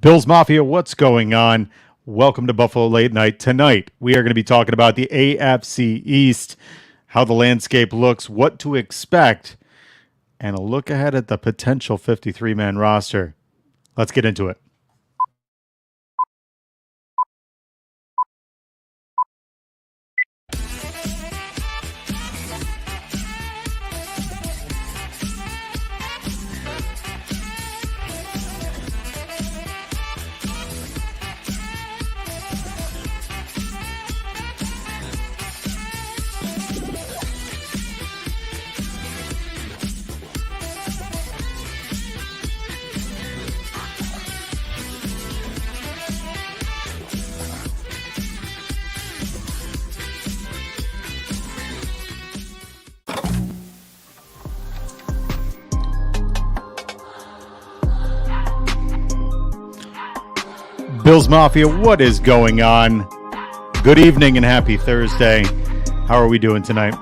Bills Mafia, what's going on? Welcome to Buffalo Late Night. Tonight, we are going to be talking about the AFC East, how the landscape looks, what to expect, and a look ahead at the potential 53-man roster. Let's get into it. Bills Mafia, what is going on? Good evening and happy Thursday. How are we doing tonight?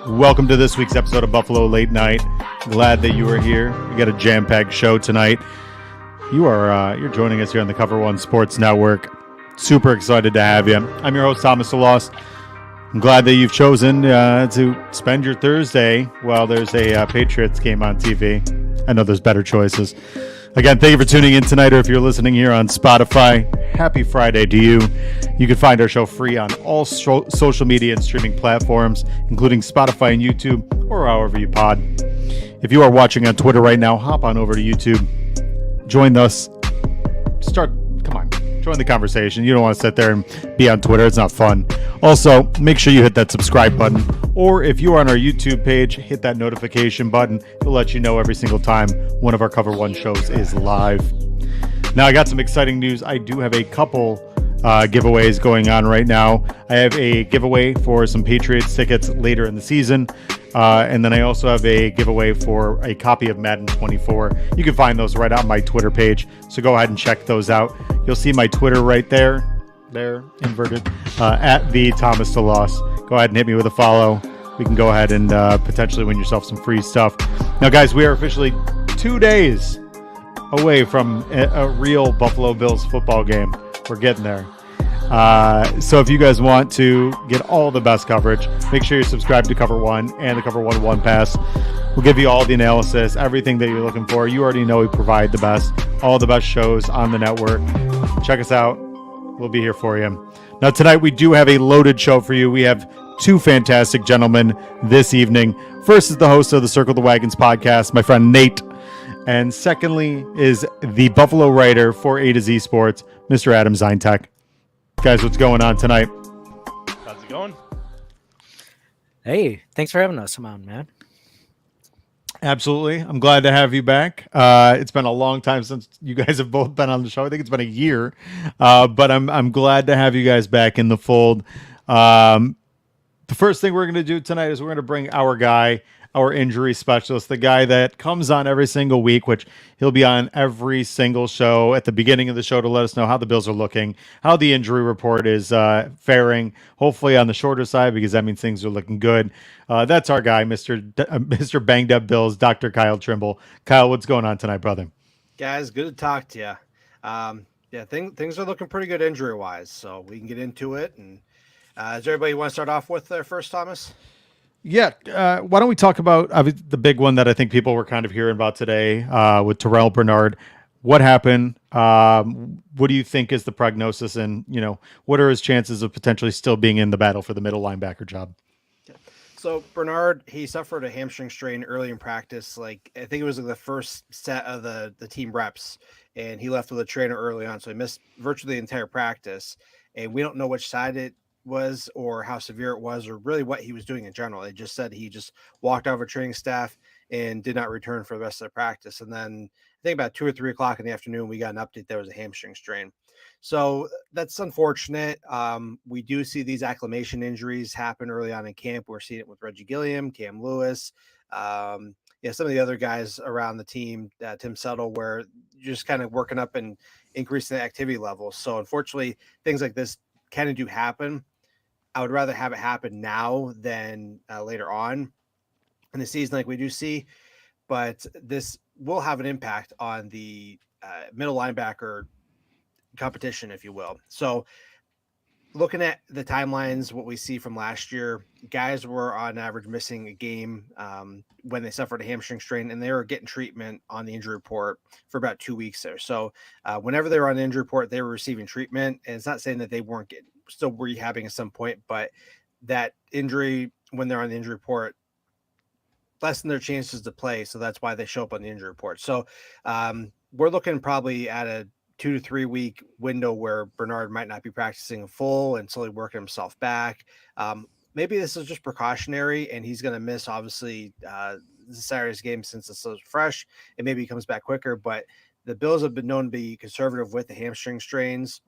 Welcome to this week's episode of Buffalo Late Night. Glad that you are here. We got a jam-packed show tonight. You're joining us here on the Cover One Sports Network. Super excited to have you. I'm your host, Thomas DeLoss. I'm glad that you've chosen to spend your Thursday while there's a Patriots game on TV. I know there's better choices. Again, thank you for tuning in tonight, or if you're listening here on Spotify, happy Friday to you. You can find our show free on all social media and streaming platforms, including Spotify and YouTube, or however you pod. If you are watching on Twitter right now, hop on over to YouTube. Join us. Join the conversation. You don't want to sit there and be on Twitter. It's not fun. Also, make sure you hit that subscribe button. Or if you are on our YouTube page, hit that notification button. It'll let you know every single time one of our Cover One shows is live. Now, I got some exciting news. I do have a couple giveaways going on right now. I have a giveaway for some Patriots tickets later in the season. And then I also have a giveaway for a copy of Madden 24. You can find those right on my Twitter page. So go ahead and check those out. You'll see my Twitter right there. There, inverted, at the Thomas DeLoss. Go ahead and hit me with a follow. We can go ahead and potentially win yourself some free stuff. Now, guys, we are officially 2 days away from a real Buffalo Bills football game. We're getting there. So if you guys want to get all the best coverage, make sure you're subscribed to Cover One and the Cover One Pass. We'll give you all the analysis, everything that you're looking for. You already know we provide all the best shows on the network. Check us out. We'll be here for you. Now, tonight we do have a loaded show for you. We have two fantastic gentlemen this evening. First is the host of the Circle the Wagons podcast, my friend Nate. And secondly is the Buffalo writer for A to Z Sports, Mr. Adam Zientek. Guys, what's going on tonight? How's it going? Hey, thanks for having us on, man. Absolutely. I'm glad to have you back. It's been a long time since you guys have both been on the show. I think it's been a year, but I'm glad to have you guys back in the fold. The first thing we're going to do tonight is we're going to bring our guy, our injury specialist, the guy that comes on every single week, which he'll be on every single show at the beginning of the show to let us know how the Bills are looking, how the injury report is faring, hopefully on the shorter side, because that means things are looking good. That's our guy, Mr. Banged Up Bills, Dr. Kyle Trimble. Kyle, what's going on tonight, brother? Guys, good to talk to you. Things are looking pretty good injury-wise, so we can get into it. And does everybody want to start off with there first, Thomas? Yeah, why don't we talk about the big one that I think people were kind of hearing about today with Terrell Bernard. What happened? What do you think is the prognosis? And, what are his chances of potentially still being in the battle for the middle linebacker job? So Bernard, he suffered a hamstring strain early in practice. I think it was the first set of the team reps, and he left with a trainer early on. So he missed virtually the entire practice. And we don't know which side it was or how severe it was or really what he was doing in general. They just said he just walked out of a training staff and did not return for the rest of the practice. And then I think about 2 or 3 o'clock in the afternoon, we got an update there was a hamstring strain. So that's unfortunate. We do see these acclimation injuries happen early on in camp. We're seeing it with Reggie Gilliam, Cam Lewis, some of the other guys around the team, Tim Settle, where you're just kind of working up and increasing the activity levels. So unfortunately, things like this can and do happen. I would rather have it happen now than later on in the season like we do see. But this will have an impact on the middle linebacker competition, if you will. So looking at the timelines, what we see from last year, guys were on average missing a game when they suffered a hamstring strain, and they were getting treatment on the injury report for about 2 weeks there. So whenever they were on the injury report, they were receiving treatment. And it's not saying that they weren't still rehabbing at some point, but that injury, when they're on the injury report, lessen their chances to play. So that's why they show up on the injury report. So we're looking probably at a 2 to 3 week window where Bernard might not be practicing full and slowly working himself back. Maybe this is just precautionary and he's going to miss, obviously, the Saturday's game since it's so fresh, and maybe he comes back quicker. But the Bills have been known to be conservative with the hamstring strains.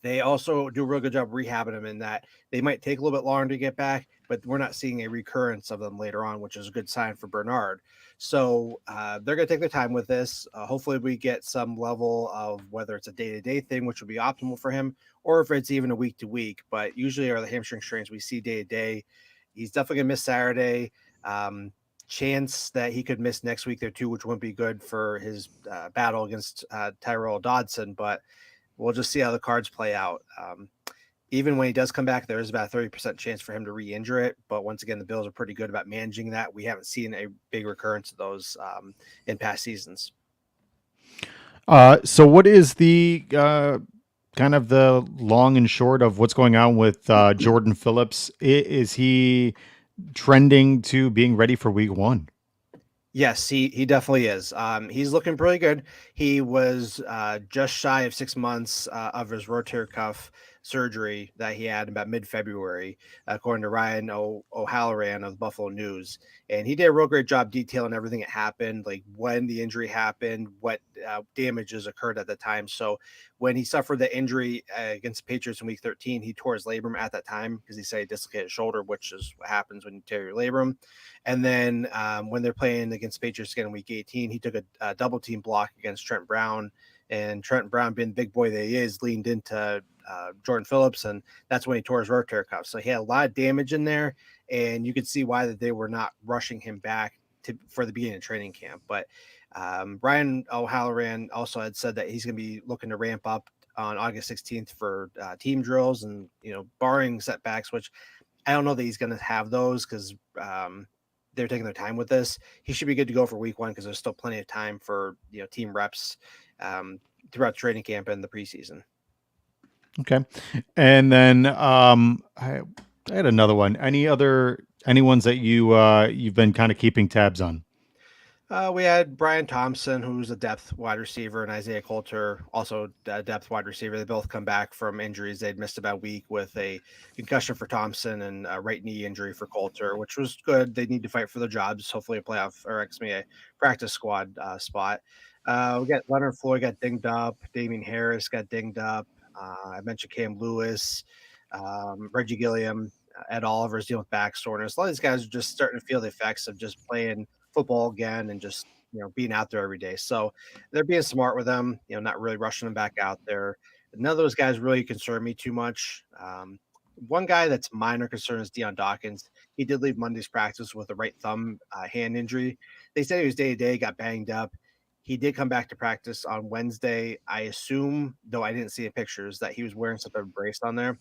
They also do a real good job rehabbing them in that they might take a little bit longer to get back, but we're not seeing a recurrence of them later on, which is a good sign for Bernard. So they're going to take their time with this. Hopefully, we get some level of whether it's a day-to-day thing, which would be optimal for him, or if it's even a week-to-week. But usually, are the hamstring strains we see day-to-day. He's definitely going to miss Saturday. Chance that he could miss next week there too, which wouldn't be good for his battle against Tyrell Dodson, but we'll just see how the cards play out. Even when he does come back, there is about a 30% chance for him to re-injure it. But once again, the Bills are pretty good about managing that. We haven't seen a big recurrence of those in past seasons. So what is the kind of the long and short of what's going on with Jordan Phillips? Is he trending to being ready for week 1? Yes, he definitely is. He's looking pretty good. He was just shy of 6 months of his rotator cuff surgery that he had about mid-February, according to Ryan O'Halloran of the Buffalo News. And he did a real great job detailing everything that happened, like when the injury happened, what damages occurred at the time. So when he suffered the injury against the Patriots in week 13, he tore his labrum at that time because he said he dislocated his shoulder, which is what happens when you tear your labrum. And then when they're playing against Patriots again in week 18, he took a double team block against Trent Brown. And Trent Brown, being the big boy that he is, leaned into Jordan Phillips, and that's when he tore his rotator cuff. So he had a lot of damage in there, and you could see why that they were not rushing him back for the beginning of training camp. But Ryan O'Halloran also had said that he's going to be looking to ramp up on August 16th for team drills, and barring setbacks, which I don't know that he's going to have those because they're taking their time with this. He should be good to go for week 1 because there's still plenty of time for team reps throughout training camp and the preseason. Okay. And then I had another one. Any ones that you've been kind of keeping tabs on? We had Brian Thompson, who's a depth wide receiver, and Isaiah Coulter, also a depth wide receiver. They both come back from injuries. They'd missed about a week with a concussion for Thompson and a right knee injury for Coulter, which was good. They need to fight for their jobs, hopefully a playoff, or a practice squad spot. We got Leonard Floyd got dinged up. Damian Harris got dinged up. I mentioned Cam Lewis, Reggie Gilliam, Ed Oliver's dealing with back soreness. A lot of these guys are just starting to feel the effects of just playing football again and just being out there every day. So they're being smart with them, not really rushing them back out there. None of those guys really concern me too much. One guy that's minor concern is Deion Dawkins. He did leave Monday's practice with a right thumb hand injury. They said he was day to day, got banged up. He did come back to practice on Wednesday. I assume, though I didn't see the pictures, that he was wearing some type of brace on there.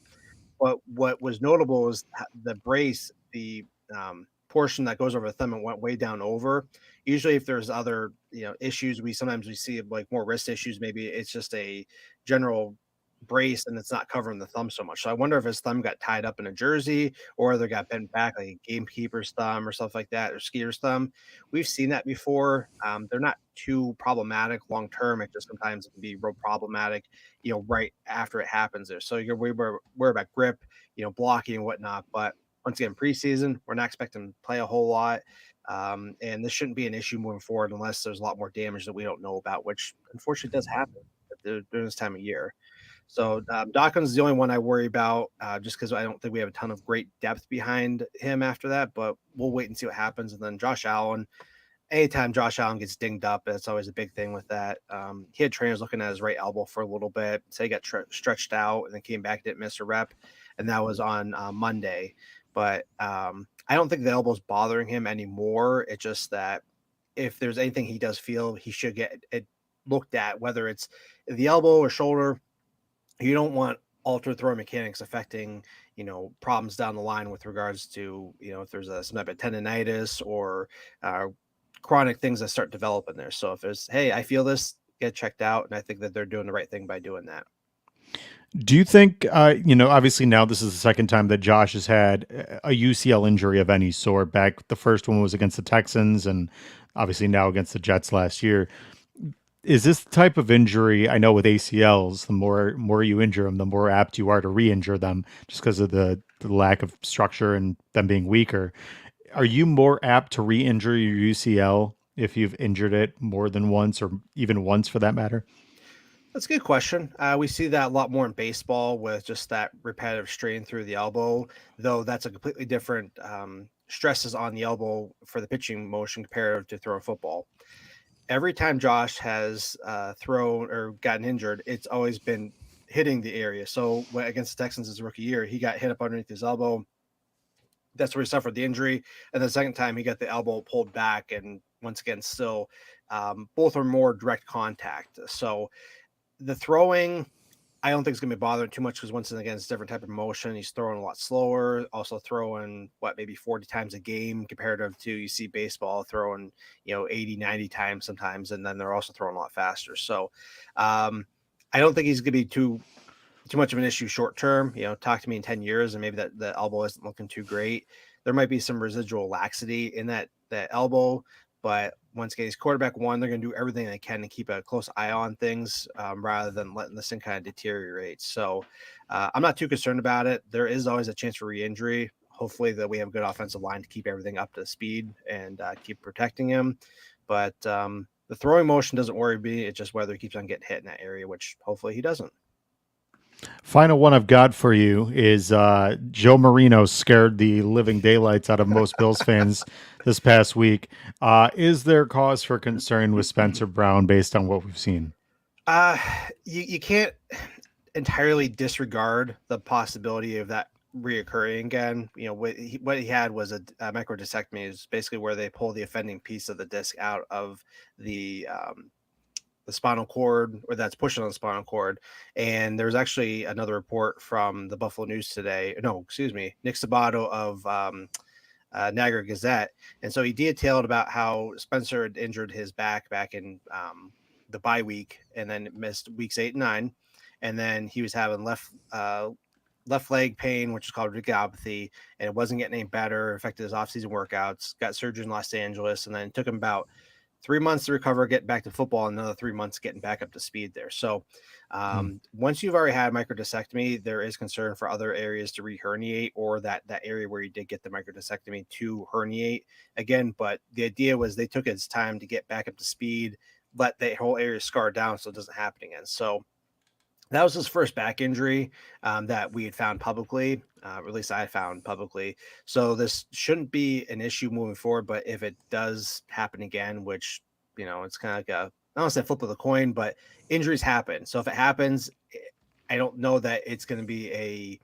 But what was notable is the brace, the portion that goes over the thumb and went way down over. Usually, if there's other issues, we see like more wrist issues. Maybe it's just a general brace and it's not covering the thumb so much. So I wonder if his thumb got tied up in a jersey or they got bent back like a gamekeeper's thumb or stuff like that, or skier's thumb. We've seen that before. They're not too problematic long term. It just sometimes it can be real problematic, right after it happens there. So you're worried about grip, blocking and whatnot. But once again, preseason, we're not expecting to play a whole lot. And this shouldn't be an issue moving forward unless there's a lot more damage that we don't know about, which unfortunately does happen during this time of year. So Dawkins is the only one I worry about just because I don't think we have a ton of great depth behind him after that, but we'll wait and see what happens. And then Josh Allen, anytime Josh Allen gets dinged up, that's always a big thing with that. He had trainers looking at his right elbow for a little bit. So he got stretched out and then came back, didn't miss a rep. And that was on Monday. But I don't think the elbow's bothering him anymore. It's just that if there's anything he does feel, he should get it looked at, whether it's the elbow or shoulder. You don't want altered throwing mechanics affecting, problems down the line with regards to, if there's some type of tendonitis or uh, chronic things that start developing there. So if there's, hey, I feel this, get checked out. And I think that they're doing the right thing by doing that. Do you think, obviously now this is the second time that Josh has had a UCL injury of any sort. Back, the first one was against the Texans, and obviously now against the Jets last year. Is this type of injury? I know with ACLs, the more you injure them, the more apt you are to re-injure them, just because of the lack of structure and them being weaker. Are you more apt to re-injure your UCL if you've injured it more than once, or even once for that matter? That's a good question. We see that a lot more in baseball with just that repetitive strain through the elbow, though that's a completely different stresses on the elbow for the pitching motion compared to throwing football. Every time Josh has thrown or gotten injured, it's always been hitting the area. So against the Texans his rookie year, he got hit up underneath his elbow. That's where he suffered the injury. And the second time he got the elbow pulled back. And once again, still both are more direct contact. So the throwing, I don't think it's going to be bothering too much because once again, it's a different type of motion. He's throwing a lot slower, also throwing maybe 40 times a game comparative to you see baseball throwing, 80, 90 times sometimes. And then they're also throwing a lot faster. So I don't think he's going to be too much of an issue short term. Talk to me in 10 years and maybe that the elbow isn't looking too great. There might be some residual laxity in that elbow, but once again, he's quarterback one. They're going to do everything they can to keep a close eye on things rather than letting this thing kind of deteriorate. So I'm not too concerned about it. There is always a chance for re-injury. Hopefully that we have a good offensive line to keep everything up to speed and keep protecting him. But the throwing motion doesn't worry me. It's just whether he keeps on getting hit in that area, which hopefully he doesn't. Final one I've got for you is Joe Marino scared the living daylights out of most Bills fans this past week. Is there cause for concern with Spencer Brown based on what we've seen? You can't entirely disregard the possibility of that reoccurring again. What he had was a microdiscectomy, is basically where they pull the offending piece of the disc out of the spinal cord, or that's pushing on the spinal cord. And there's actually another report from the Buffalo News today. No, excuse me, Nick Sabato of Niagara Gazette. And so he detailed about how Spencer had injured his back in the bye week and then missed weeks 8 and 9. And then he was having left leg pain, which is called radiculopathy, and it wasn't getting any better. Affected his offseason workouts, got surgery in Los Angeles, and then it took him about 3 months to recover, get back to football, and another 3 months getting back up to speed there. So once you've already had microdiscectomy, there is concern for other areas to re-herniate, or that area where you did get the microdiscectomy to herniate again. But the idea was they took its time to get back up to speed, let that whole area scar down so it doesn't happen again. So that was his first back injury that we had found publicly, or at least I found publicly. So this shouldn't be an issue moving forward. But if it does happen again, which, it's kind of like I don't want to say flip of the coin, but injuries happen. So if it happens, I don't know that it's going to be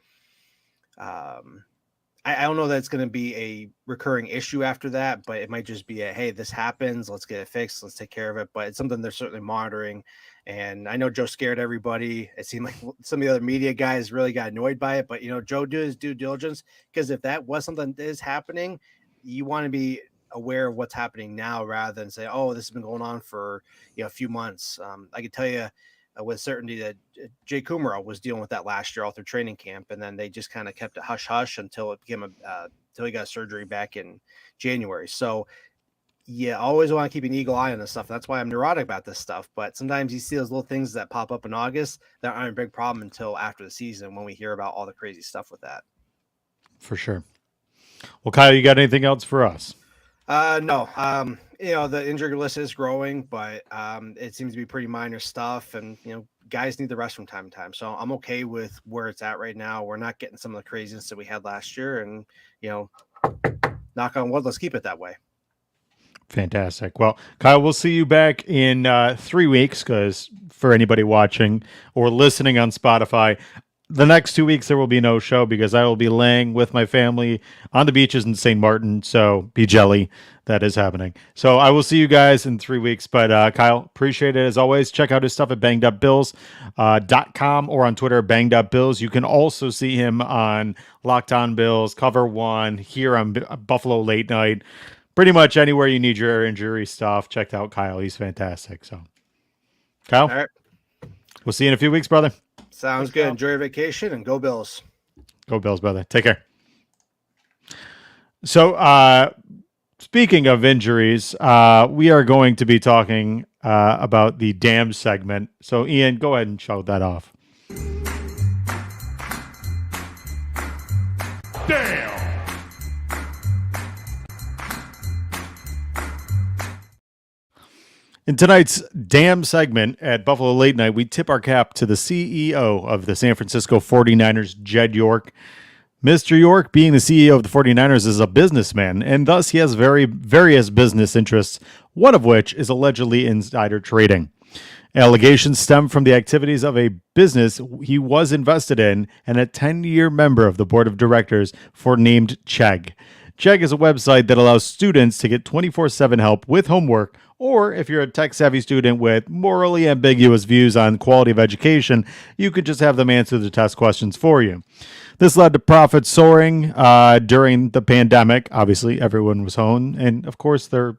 I don't know that it's going to be a recurring issue after that, but it might just be hey, this happens. Let's get it fixed. Let's take care of it. But it's something they're certainly monitoring. And I know Joe scared everybody. It seemed like some of the other media guys really got annoyed by it. But, Joe did his due diligence, because if that was something that is happening, you want to be aware of what's happening now rather than say, oh, this has been going on for a few months. I can tell you with certainty that Jay Kumaro was dealing with that last year all through training camp, and then they just kind of kept it hush hush until it became until he got surgery back in January. So yeah, always want to keep an eagle eye on this stuff. That's why I'm neurotic about this stuff. But sometimes you see those little things that pop up in August that aren't a big problem until after the season, when we hear about all the crazy stuff with that. For sure. Well, Kyle, you got anything else for us? No. The injury list is growing, but it seems to be pretty minor stuff. And, guys need the rest from time to time. So I'm okay with where it's at right now. We're not getting some of the craziness that we had last year. And, knock on wood, let's keep it that way. Fantastic. Well, Kyle, we'll see you back in 3 weeks, because for anybody watching or listening on Spotify, the next 2 weeks there will be no show because I will be laying with my family on the beaches in St. Martin. So be jelly. That is happening. So I will see you guys in 3 weeks. But Kyle, appreciate it as always. Check out his stuff at bangedupbills.com or on Twitter, bangedupbills. You can also see him on Locked On Bills, Cover One, here on Buffalo Late Night. Pretty much anywhere you need your injury stuff, check out Kyle. He's fantastic. So, Kyle, All right. we'll see you in a few weeks, brother. Sounds good. Enjoy your vacation and go Bills. Go Bills, brother. Take care. So, speaking of injuries, we are going to be talking about the damn segment. So, Ian, go ahead and show that off. Damn! In tonight's damn segment at Buffalo Late Night, we tip our cap to the CEO of the San Francisco 49ers, Jed York. Mr. York, being the CEO of the 49ers, is a businessman, and thus he has various business interests, one of which is allegedly insider trading. Allegations stem from the activities of a business he was invested in and a 10-year member of the board of directors for named Chegg. Chegg is a website that allows students to get 24/7 help with homework, or if you're a tech-savvy student with morally ambiguous views on quality of education, you could just have them answer the test questions for you. This led to profits soaring during the pandemic. Obviously, everyone was home, and of course, they're,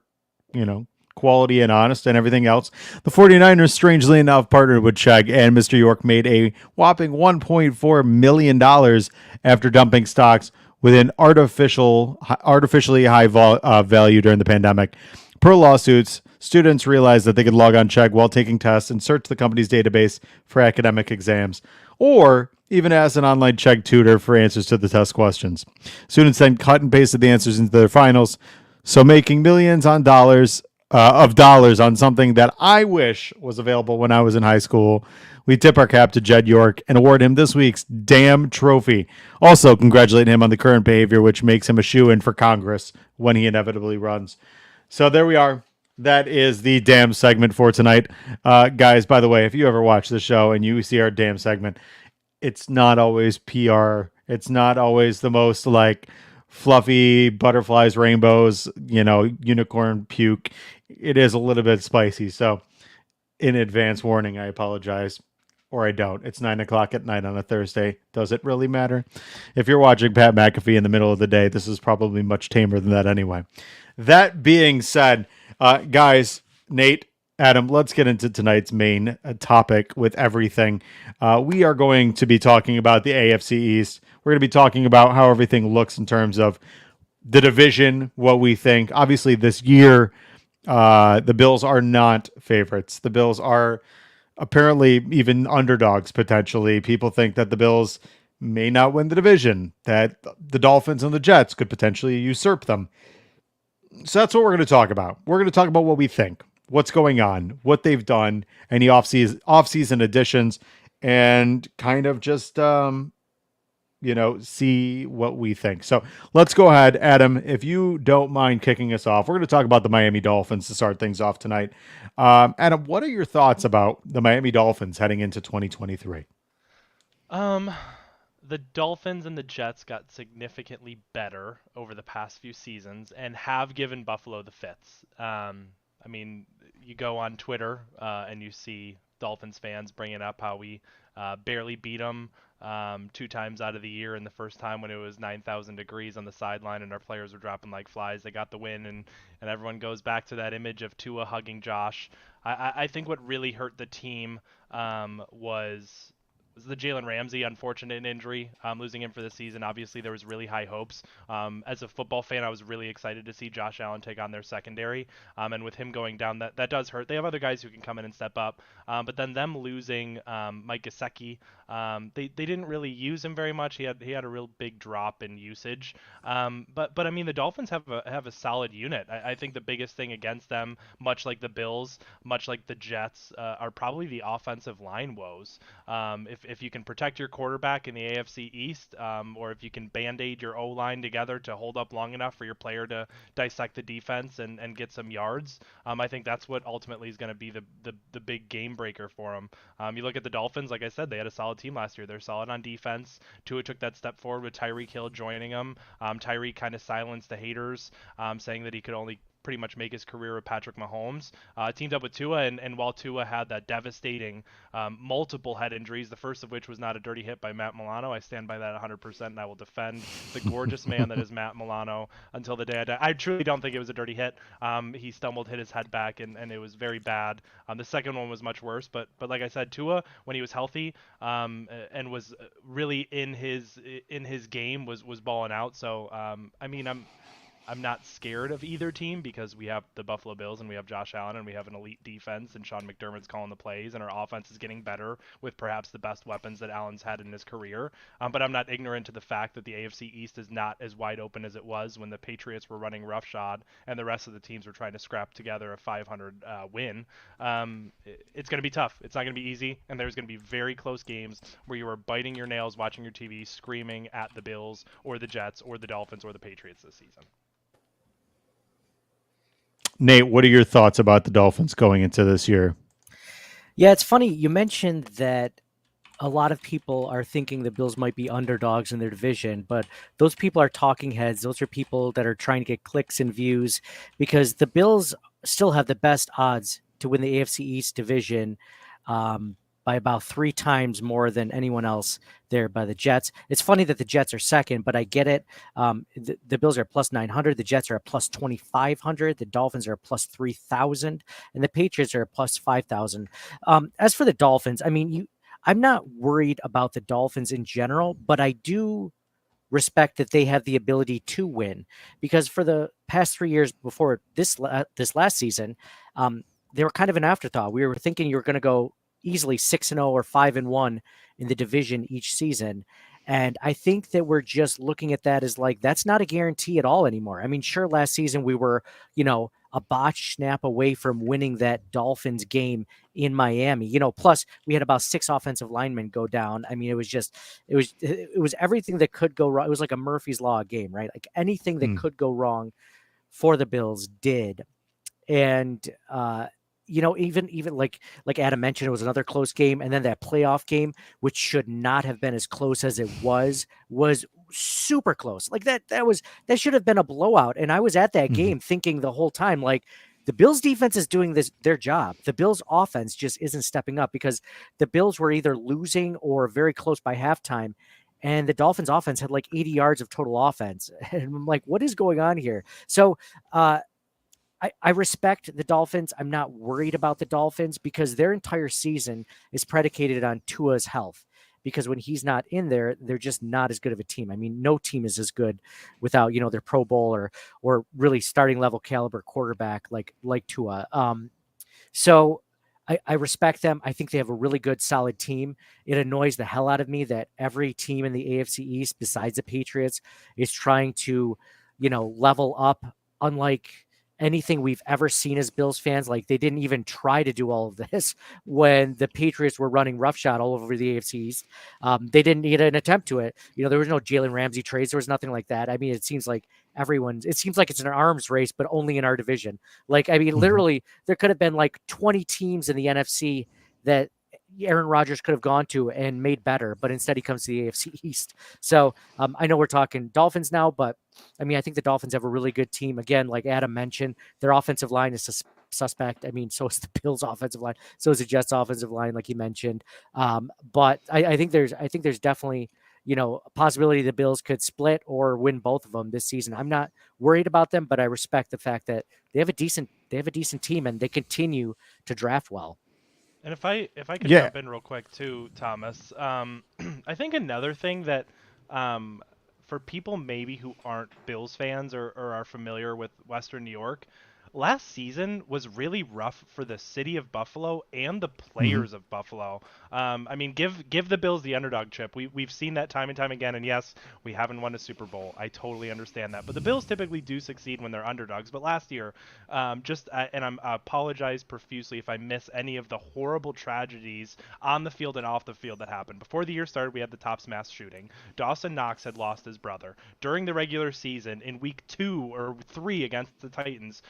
quality and honest and everything else. The 49ers, strangely enough, partnered with Chegg, and Mr. York made a whopping $1.4 million after dumping stocks with an artificially high value during the pandemic. Per lawsuits, students realized that they could log on Chegg while taking tests and search the company's database for academic exams, or even ask an online Chegg tutor for answers to the test questions. Students then cut and pasted the answers into their finals, so making millions of dollars on something that I wish was available when I was in high school. We tip our cap to Jed York and award him this week's damn trophy. Also, congratulate him on the current behavior, which makes him a shoo-in for Congress when he inevitably runs. So there we are. That is the damn segment for tonight. Guys, by the way, if you ever watch the show and you see our damn segment, it's not always PR. It's not always the most fluffy butterflies, rainbows, unicorn puke. It is a little bit spicy. So in advance warning, I apologize. Or I don't. It's 9:00 at night on a Thursday. Does it really matter? If you're watching Pat McAfee in the middle of the day, this is probably much tamer than that anyway. That being said, guys, Nate, Adam, let's get into tonight's main topic with everything. We are going to be talking about the AFC East. We're going to be talking about how everything looks in terms of the division, what we think. Obviously, this year, the Bills are not favorites. The Bills are apparently even underdogs, potentially. People think that the Bills may not win the division, that the Dolphins and the Jets could potentially usurp them. So that's what we're going to talk about. We're going to talk about what we think, what's going on, what they've done, any off-season additions, and kind of just, see what we think. So let's go ahead. Adam, if you don't mind kicking us off, we're going to talk about the Miami Dolphins to start things off tonight. Adam, what are your thoughts about the Miami Dolphins heading into 2023? The Dolphins and the Jets got significantly better over the past few seasons and have given Buffalo the fits. You go on Twitter and you see Dolphins fans bringing up how we barely beat them 2 times out of the year, and the first time when it was 9,000 degrees on the sideline and our players were dropping like flies, they got the win, and everyone goes back to that image of Tua hugging Josh. I think what really hurt the team was the Jalen Ramsey unfortunate injury, losing him for the season. Obviously, there was really high hopes. As a football fan, I was really excited to see Josh Allen take on their secondary. And with him going down, that does hurt. They have other guys who can come in and step up. But then them losing Mike Gesicki, they didn't really use him very much. He had a real big drop in usage. But the Dolphins have a solid unit. I think the biggest thing against them, much like the Bills, much like the Jets, are probably the offensive line woes. If you can protect your quarterback in the AFC East, or if you can band-aid your O-line together to hold up long enough for your player to dissect the defense and get some yards, I think that's what ultimately is going to be the big game breaker for them. You look at the Dolphins, like I said, they had a solid solid team last year. They're solid on defense. Tua took that step forward with Tyreek Hill joining him. Tyreek kind of silenced the haters, saying that he could only pretty much make his career with Patrick Mahomes. Teamed up with Tua, and while Tua had that devastating multiple head injuries, the first of which was not a dirty hit by Matt Milano. I stand by that 100%, and I will defend the gorgeous man that is Matt Milano until the day I die. I truly don't think it was a dirty hit. He stumbled, hit his head back, and it was very bad. The second one was much worse, but like I said, Tua, when he was healthy and was really in his game, was balling out. So I mean, I'm not scared of either team because we have the Buffalo Bills and we have Josh Allen and we have an elite defense and Sean McDermott's calling the plays and our offense is getting better with perhaps the best weapons that Allen's had in his career. But I'm not ignorant to the fact that the AFC East is not as wide open as it was when the Patriots were running roughshod and the rest of the teams were trying to scrap together a 500 win. It's going to be tough. It's not going to be easy, and there's going to be very close games where you are biting your nails watching your TV, screaming at the Bills or the Jets or the Dolphins or the Patriots this season. Nate, what are your thoughts about the Dolphins going into this year? Yeah, it's funny. You mentioned that a lot of people are thinking the Bills might be underdogs in their division, but those people are talking heads. Those are people that are trying to get clicks and views because the Bills still have the best odds to win the AFC East division by about 3 times more than anyone else there by the Jets. It's funny that the Jets are second, but I get it. The Bills are plus 900. The Jets are plus 2,500. The Dolphins are plus 3,000. And the Patriots are plus 5,000. As for the Dolphins, I mean, I'm not worried about the Dolphins in general, but I do respect that they have the ability to win because for the past 3 years before this last season, they were kind of an afterthought. We were thinking you were going to go easily 6-0 or 5-1 in the division each season. And I think that we're just looking at that as like, that's not a guarantee at all anymore. I mean, sure, last season we were, a botch snap away from winning that Dolphins game in Miami, plus we had about 6 offensive linemen go down. I mean, it was everything that could go wrong. It was like a Murphy's Law game, right? Like anything that could go wrong for the Bills did. And, even like Adam mentioned, it was another close game. And then that playoff game, which should not have been as close as it was super close. Like that should have been a blowout. And I was at that game thinking the whole time, like the Bills defense is doing their job. The Bills offense just isn't stepping up because the Bills were either losing or very close by halftime. And the Dolphins offense had like 80 yards of total offense. And I'm like, what is going on here? So, I respect the Dolphins. I'm not worried about the Dolphins because their entire season is predicated on Tua's health. Because when he's not in there, they're just not as good of a team. I mean, no team is as good without, their Pro Bowl or really starting level caliber quarterback like Tua. So I respect them. I think they have a really good, solid team. It annoys the hell out of me that every team in the AFC East, besides the Patriots, is trying to, level up, unlike anything we've ever seen as Bills fans. Like they didn't even try to do all of this when the Patriots were running roughshod all over the AFC East. They didn't need an attempt to it. There was no Jalen Ramsey trades. There was nothing like that. I mean, it seems like it's an arms race, but only in our division. Like, I mean, literally there could have been like 20 teams in the NFC that Aaron Rodgers could have gone to and made better, but instead he comes to the AFC East. So I know we're talking Dolphins now, but I mean, I think the Dolphins have a really good team. Again, like Adam mentioned, their offensive line is suspect. I mean, so is the Bills' offensive line, so is the Jets' offensive line, like he mentioned. But I think there's definitely a possibility the Bills could split or win both of them this season. I'm not worried about them, but I respect the fact that they have a decent team and they continue to draft well. And if I could jump in real quick too, Thomas, I think another thing that for people maybe who aren't Bills fans or are familiar with Western New York, last season was really rough for the city of Buffalo and the players of Buffalo. I mean, give the Bills the underdog chip. We've seen that time and time again. And yes, we haven't won a Super Bowl. I totally understand that. But the Bills typically do succeed when they're underdogs. But last year, and I apologize profusely if I miss any of the horrible tragedies on the field and off the field that happened. Before the year started, we had the Tops mass shooting. Dawson Knox had lost his brother. During the regular season, in week 2 or 3 against the Titans,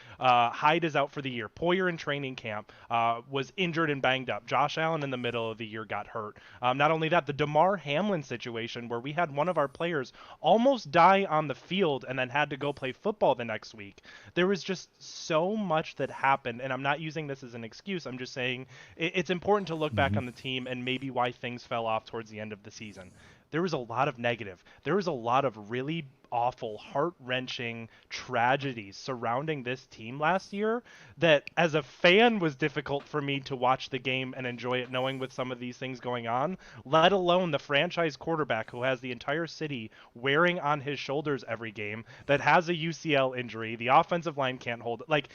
Hyde is out for the year. Poyer in training camp was injured and banged up. Josh Allen in the middle of the year got hurt. Not only that, the DeMar Hamlin situation where we had one of our players almost die on the field and then had to go play football the next week. There was just so much that happened, and I'm not using this as an excuse. I'm just saying it's important to look back on the team and maybe why things fell off towards the end of the season. There was a lot of negative. There was a lot of really awful, heart-wrenching tragedies surrounding this team last year that, as a fan, was difficult for me to watch the game and enjoy it knowing with some of these things going on, let alone the franchise quarterback who has the entire city wearing on his shoulders every game, that has a UCL injury, the offensive line can't hold it. Like,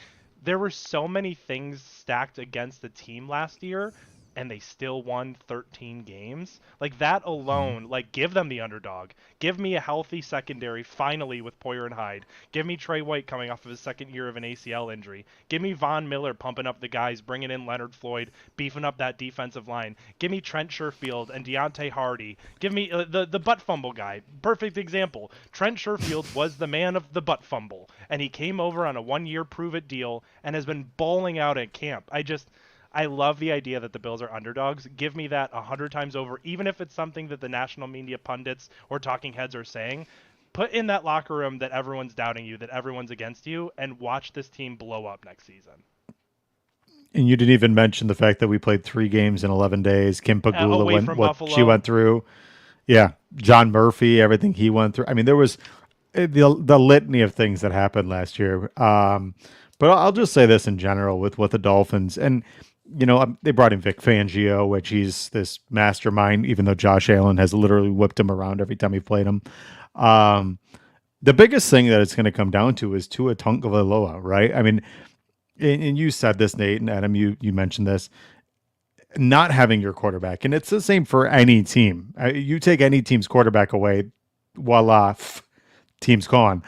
there were so many things stacked against the team last year, and they still won 13 games. Like, that alone, like, give them the underdog. Give me a healthy secondary finally with Poyer and Hyde. Give me Trey White coming off of his second year of an ACL injury. Give me Von Miller pumping up the guys, bringing in Leonard Floyd, beefing up that defensive line. Give me Trent Sherfield and Deontay Hardy. Give me the butt fumble guy. Perfect example. Trent Sherfield was the man of the butt fumble, and he came over on a one-year prove-it deal and has been bowling out at camp. I love the idea that the Bills are underdogs. Give me that 100 times over, even if it's something that the national media pundits or talking heads are saying. Put in that locker room that everyone's doubting you, that everyone's against you, and watch this team blow up next season. And you didn't even mention the fact that we played 3 games in 11 days. Kim Pagula away went from what Buffalo. she went through. Yeah, John Murphy, everything he went through. I mean, there was the litany of things that happened last year. But I'll just say this in general with the Dolphins. And, you know, they brought in Vic Fangio, which he's this mastermind, even though Josh Allen has literally whipped him around every time he played him. The biggest thing that it's going to come down to is Tua Tagovailoa, right? I mean, and you said this, Nate, and Adam, you mentioned this, not having your quarterback. And it's the same for any team. You take any team's quarterback away, voila, team's gone.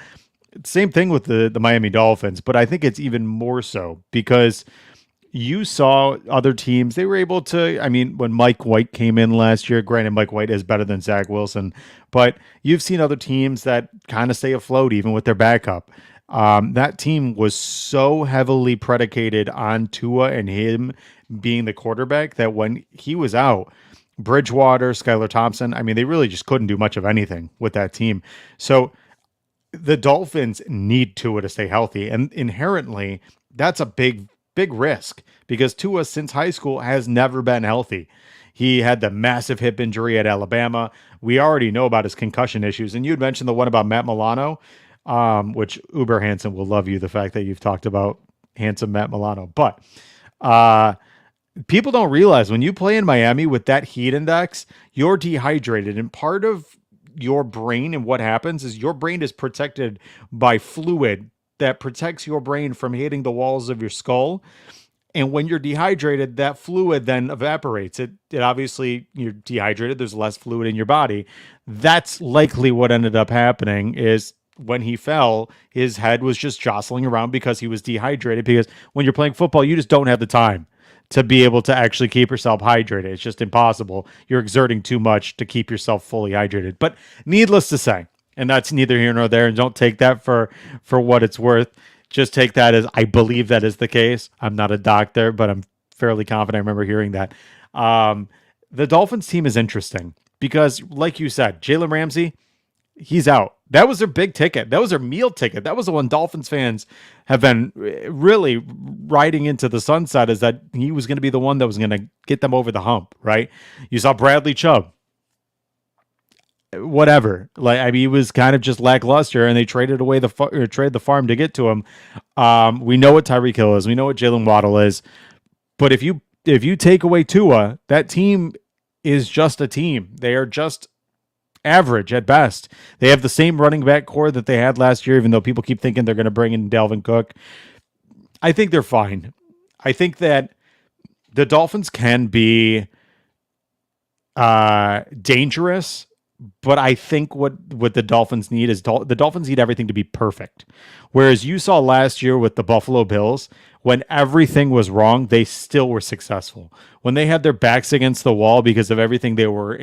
Same thing with the Miami Dolphins, but I think it's even more so because you saw other teams, they were able to, I mean, when Mike White came in last year, granted Mike White is better than Zach Wilson, but you've seen other teams that kind of stay afloat even with their backup. That team was so heavily predicated on Tua and him being the quarterback that when he was out, Bridgewater, Skylar Thompson, I mean, they really just couldn't do much of anything with that team. So the Dolphins need Tua to stay healthy, and inherently, that's a big risk because Tua, since high school, has never been healthy. He had the massive hip injury at Alabama. We already know about his concussion issues. And you had mentioned the one about Matt Milano, which Uber Hansen will love you, the fact that you've talked about handsome Matt Milano. But people don't realize when you play in Miami with that heat index, you're dehydrated. And part of your brain and what happens is your brain is protected by fluid that protects your brain from hitting the walls of your skull. And when you're dehydrated, that fluid then evaporates. It obviously, you're dehydrated. There's less fluid in your body. That's likely what ended up happening is when he fell, his head was just jostling around because he was dehydrated. Because when you're playing football, you just don't have the time to be able to actually keep yourself hydrated. It's just impossible. You're exerting too much to keep yourself fully hydrated. But needless to say, and that's neither here nor there, and don't take that for what it's worth. Just take that as I believe that is the case. I'm not a doctor, but I'm fairly confident I remember hearing that. The Dolphins team is interesting because, like you said, Jalen Ramsey, he's out. That was their big ticket. That was their meal ticket. That was the one Dolphins fans have been really riding into the sunset, is that he was going to be the one that was going to get them over the hump, right? You saw Bradley Chubb. Whatever, like, I mean, he was kind of just lackluster, and they traded away trade the farm to get to him. We know what Tyreek Hill is. We know what Jalen Waddle is. But if you take away Tua, that team is just a team. They are just average at best. They have the same running back core that they had last year, even though people keep thinking they're going to bring in Dalvin Cook. I think they're fine. I think that the Dolphins can be dangerous. But I think what the Dolphins need is the Dolphins need everything to be perfect. Whereas you saw last year with the Buffalo Bills, when everything was wrong, they still were successful. When they had their backs against the wall because of everything they were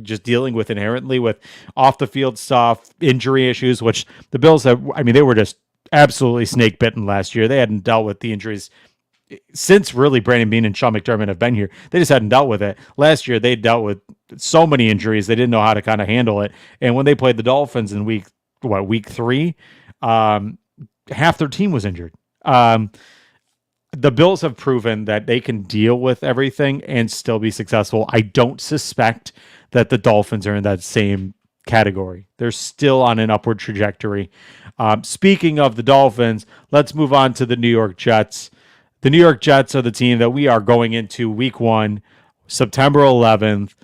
just dealing with inherently with off the field stuff, injury issues, which the Bills have, I mean, they were just absolutely snake bitten last year. They hadn't dealt with the injuries since really Brandon Beane and Sean McDermott have been here. They just hadn't dealt with it. Last year, they dealt with so many injuries. They didn't know how to kind of handle it. And when they played the Dolphins in week 3, half their team was injured. The Bills have proven that they can deal with everything and still be successful. I don't suspect that the Dolphins are in that same category. They're still on an upward trajectory. Speaking of the Dolphins, let's move on to the New York Jets. The New York Jets are the team that we are going into week 1, September 11th,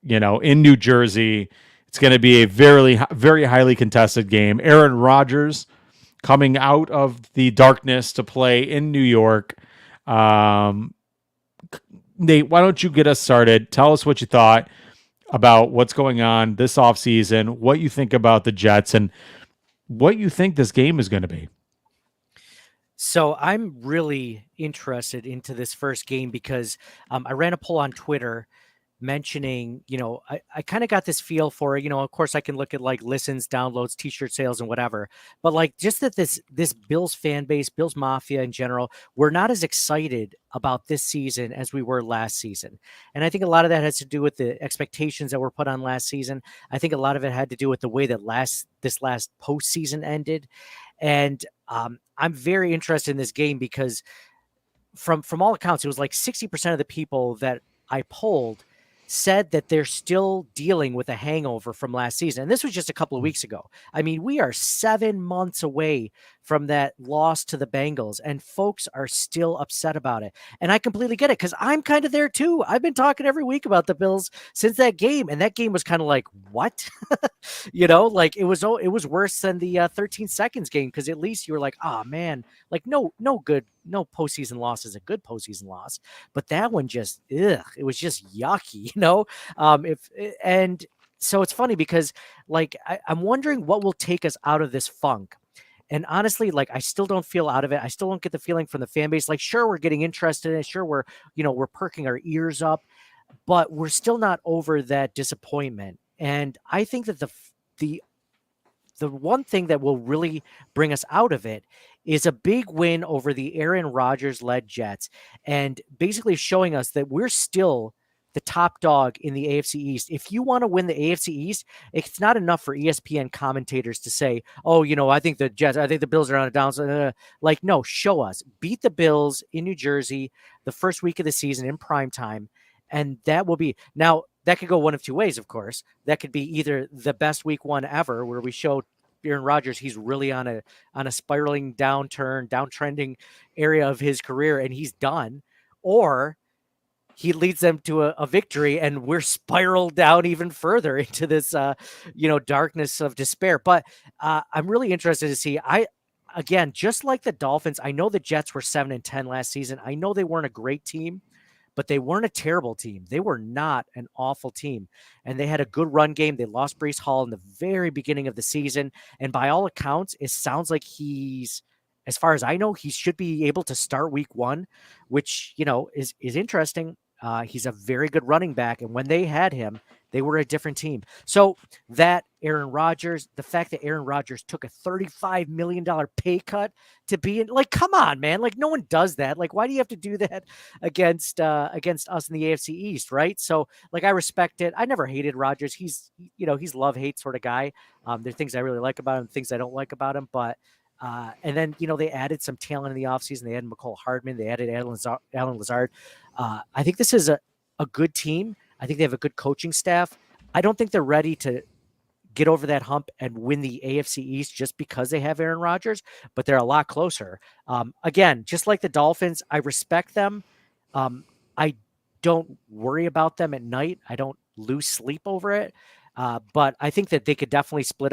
in New Jersey. It's going to be a very, very highly contested game. Aaron Rodgers coming out of the darkness to play in New York. Nate, why don't you get us started? Tell us what you thought about what's going on this offseason, what you think about the Jets, and what you think this game is going to be. So I'm really interested into this first game because I ran a poll on Twitter mentioning, I kind of got this feel for it. Of course I can look at like listens, downloads, t-shirt sales and whatever, but like just that this Bills fan base, Bills Mafia in general, we're not as excited about this season as we were last season. And I think a lot of that has to do with the expectations that were put on last season. I think a lot of it had to do with the way that this last postseason ended. And I'm very interested in this game because from all accounts, it was like 60% of the people that I polled said that they're still dealing with a hangover from last season. And this was just a couple of weeks ago. I mean, we are 7 months away from that loss to the Bengals, and folks are still upset about it. And I completely get it because I'm kind of there too. I've been talking every week about the Bills since that game, and that game was kind of like, what? Like it was worse than the 13 seconds game because at least you were like, oh man, like no postseason loss is a good postseason loss, but that one just, it was just yucky, and so it's funny because like I'm wondering what will take us out of this funk. And honestly, like I still don't feel out of it. I still don't get the feeling from the fan base. Like, sure, we're getting interested in it. Sure, we're perking our ears up, but we're still not over that disappointment. And I think that the one thing that will really bring us out of it is a big win over the Aaron Rodgers-led Jets, and basically showing us that we're still the top dog in the AFC East. If you want to win the AFC East, it's not enough for ESPN commentators to say, oh, I think the Bills are on a downside. Like, no, show us. Beat the Bills in New Jersey the first week of the season in prime time, and that will be... Now, that could go one of two ways, of course. That could be either the best week 1 ever, where we show Aaron Rodgers he's really on a spiraling downtrending area of his career, and he's done, or he leads them to a victory and we're spiraled down even further into this, darkness of despair. But I'm really interested to see. Again, just like the Dolphins, I know the Jets were 7-10 last season. I know they weren't a great team, but they weren't a terrible team. They were not an awful team. And they had a good run game. They lost Breece Hall in the very beginning of the season. And by all accounts, it sounds like as far as I know, he should be able to start week 1, which, is interesting. He's a very good running back. And when they had him, they were a different team. So the fact that Aaron Rodgers took a $35 million pay cut to be in, like, come on, man. Like, no one does that. Like, why do you have to do that against us in the AFC East, right? So, like, I respect it. I never hated Rodgers. He's love-hate sort of guy. There are things I really like about him, things I don't like about him, but and then, they added some talent in the offseason. They added McCole Hardman. They added Alan Lazard. I think this is a good team. I think they have a good coaching staff. I don't think they're ready to get over that hump and win the AFC East just because they have Aaron Rodgers, but they're a lot closer. Again, just like the Dolphins, I respect them. I don't worry about them at night. I don't lose sleep over it. But I think that they could definitely split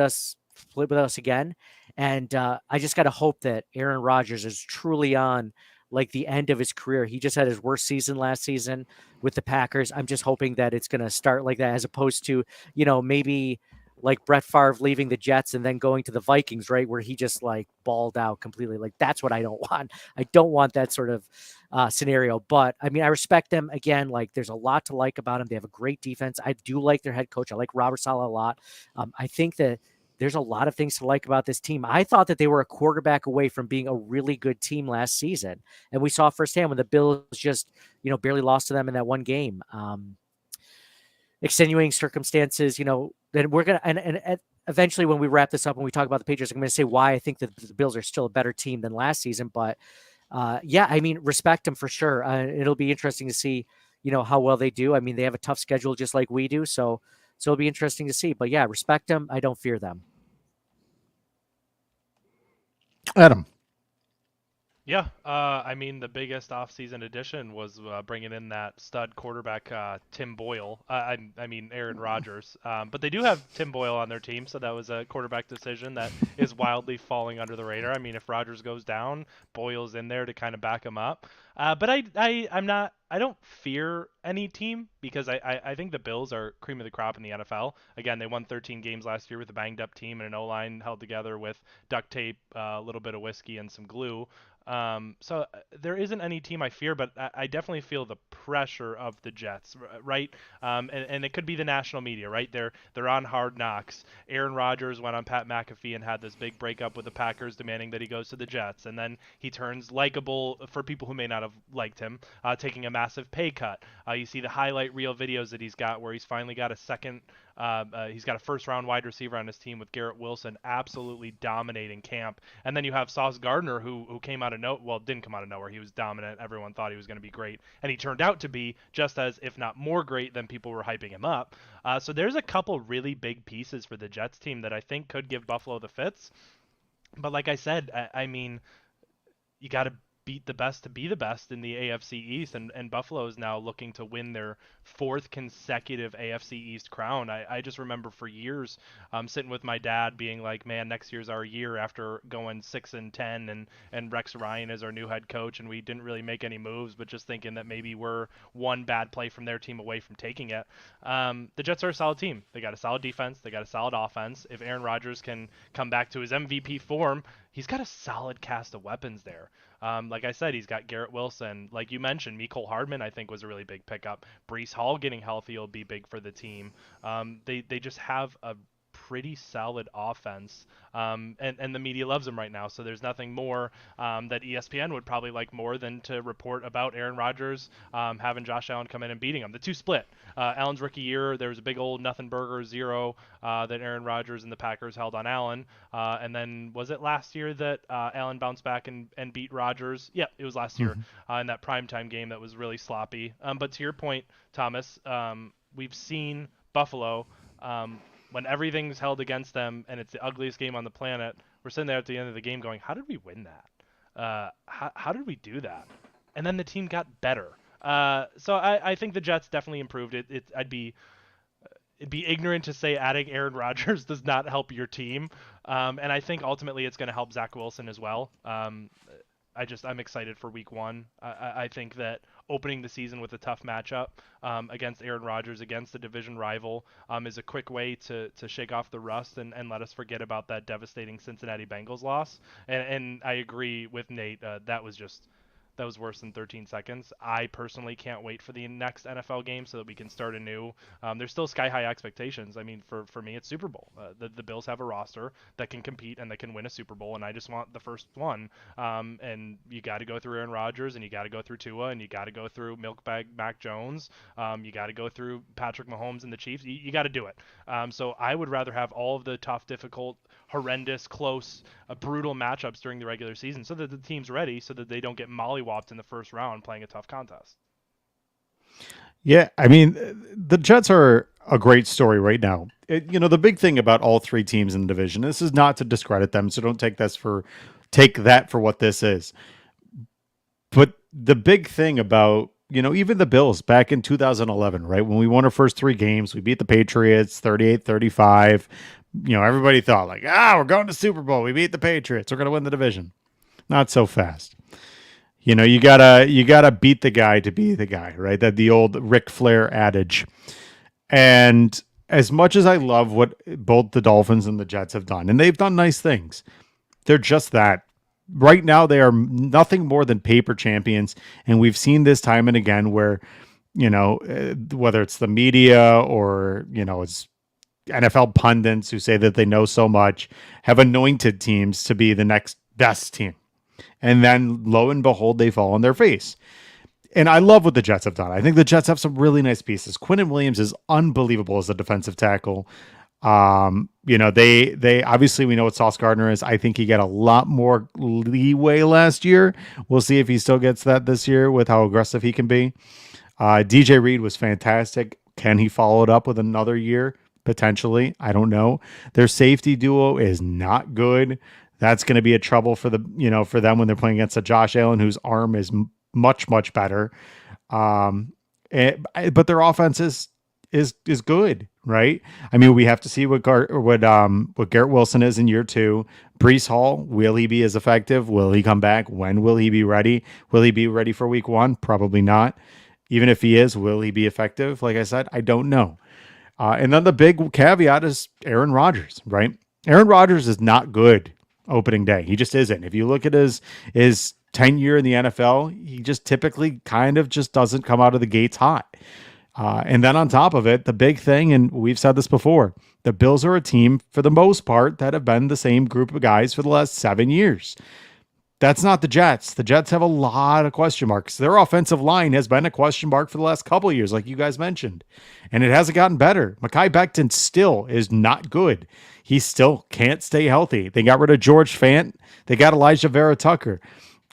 with us again. And I just got to hope that Aaron Rodgers is truly on like the end of his career. He just had his worst season last season with the Packers. I'm just hoping that it's going to start like that, as opposed to, maybe like Brett Favre leaving the Jets and then going to the Vikings, right? Where he just like balled out completely. Like, that's what I don't want. I don't want that sort of scenario. But I mean, I respect them. Again, like, there's a lot to like about them. They have a great defense. I do like their head coach. I like Robert Saleh a lot. I think that there's a lot of things to like about this team. I thought that they were a quarterback away from being a really good team last season. And we saw firsthand when the Bills just, barely lost to them in that one game. Extenuating circumstances, then we're going to, and eventually when we wrap this up and we talk about the Patriots, I'm going to say why I think that the Bills are still a better team than last season. But respect them for sure. It'll be interesting to see, how well they do. I mean, they have a tough schedule just like we do. So it'll be interesting to see. But yeah, respect them. I don't fear them. Adam. Yeah, I mean, the biggest offseason addition was bringing in that stud quarterback, Tim Boyle. I mean, Aaron Rodgers. But they do have Tim Boyle on their team, so that was a quarterback decision that is wildly falling under the radar. I mean, if Rodgers goes down, Boyle's in there to kind of back him up. But I don't fear any team because I think the Bills are cream of the crop in the NFL. Again, they won 13 games last year with a banged up team and an O-line held together with duct tape, a little bit of whiskey, and some glue. So there isn't any team I fear, but I definitely feel the pressure of the Jets, right? And it could be the national media, right? They're on Hard Knocks. Aaron Rodgers went on Pat McAfee and had this big breakup with the Packers, demanding that he goes to the Jets, and then he turns likable for people who may not have liked him, taking a massive pay cut. You see the highlight reel videos that he's got where he's finally got he's got a first-round wide receiver on his team with Garrett Wilson, absolutely dominating camp. And then you have Sauce Gardner, who came out of didn't come out of nowhere. He was dominant. Everyone thought he was going to be great, and he turned out to be just as, if not more great than people were hyping him up. So there's a couple really big pieces for the Jets team that I think could give Buffalo the fits. But like I said, I mean, you got to beat the best to be the best in the AFC East, and Buffalo is now looking to win their fourth consecutive AFC East crown. I just remember for years sitting with my dad being like, man, next year's our year, after going 6-10 and Rex Ryan is our new head coach, and we didn't really make any moves, but just thinking that maybe we're one bad play from their team away from taking it. The Jets are a solid team. They got a solid defense. They got a solid offense. If Aaron Rodgers can come back to his MVP form, he's got a solid cast of weapons there. Like I said, he's got Garrett Wilson. Like you mentioned, Mecole Hardman, I think, was a really big pickup. Breece Hall getting healthy will be big for the team. They just have a pretty solid offense, and the media loves him right now, so there's nothing more that ESPN would probably like more than to report about Aaron Rodgers having Josh Allen come in and beating him. The two split. Allen's rookie year, there was a big old nothing burger 0 that Aaron Rodgers and the Packers held on Allen, and then was it last year that Allen bounced back and beat Rodgers? Yeah, it was last year in that primetime game that was really sloppy. But to your point, Thomas, we've seen Buffalo, when everything's held against them and it's the ugliest game on the planet, we're sitting there at the end of the game going, how did we win that? How did we do that? And then the team got better. So I think the Jets definitely improved. It'd be ignorant to say adding Aaron Rodgers does not help your team. And I think ultimately it's going to help Zach Wilson as well. I'm excited for week 1. I think that opening the season with a tough matchup against Aaron Rodgers, against the division rival, is a quick way to shake off the rust and let us forget about that devastating Cincinnati Bengals loss. And I agree with Nate. That was worse than 13 seconds. I personally can't wait for the next NFL game so that we can start anew. There's still sky-high expectations. I mean, for me, it's Super Bowl. The Bills have a roster that can compete and that can win a Super Bowl, and I just want the first one. And you got to go through Aaron Rodgers, and you got to go through Tua, and you got to go through Milkbag Mac Jones. You got to go through Patrick Mahomes and the Chiefs. You got to do it. So I would rather have all of the tough, difficult, horrendous, close, brutal matchups during the regular season so that the team's ready, so that they don't get mollywopped in the first round playing a tough contest. Yeah, I mean, the Jets are a great story right now. The big thing about all three teams in the division, this is not to discredit them, so don't take that for what this is. But the big thing about, even the Bills back in 2011, right? When we won our first 3 games, we beat the Patriots 38-35. Everybody thought like, we're going to Super Bowl. We beat the Patriots. We're going to win the division. Not so fast. You gotta beat the guy to be the guy, right? That the old Ric Flair adage. And as much as I love what both the Dolphins and the Jets have done, and they've done nice things, they're just that. Right now, they are nothing more than paper champions, and we've seen this time and again where, whether it's the media or it's NFL pundits who say that they know so much have anointed teams to be the next best team. And then lo and behold, they fall on their face. And I love what the Jets have done. I think the Jets have some really nice pieces. Quinnen Williams is unbelievable as a defensive tackle. They obviously, we know what Sauce Gardner is. I think he got a lot more leeway last year. We'll see if he still gets that this year with how aggressive he can be. DJ Reed was fantastic. Can he follow it up with another year? Potentially. I don't know. Their safety duo is not good. That's going to be a trouble for for them when they're playing against a Josh Allen whose arm is much, much better. But their offense is good, right? I mean, we have to see what Garrett Wilson is in year 2. Breece Hall, will he be as effective? Will he come back? When will he be ready? Will he be ready for week 1? Probably not. Even if he is, will he be effective? Like I said, I don't know. And then the big caveat is Aaron Rodgers, right? Aaron Rodgers is not good opening day. He just isn't. If you look at his tenure in the NFL, he just typically kind of just doesn't come out of the gates hot. And then on top of it, the big thing, and we've said this before, the Bills are a team, for the most part, that have been the same group of guys for the last 7 years. That's not the Jets. The Jets have a lot of question marks. Their offensive line has been a question mark for the last couple of years, like you guys mentioned, and it hasn't gotten better. Mekhi Becton still is not good. He still can't stay healthy. They got rid of George Fant. They got Elijah Vera Tucker.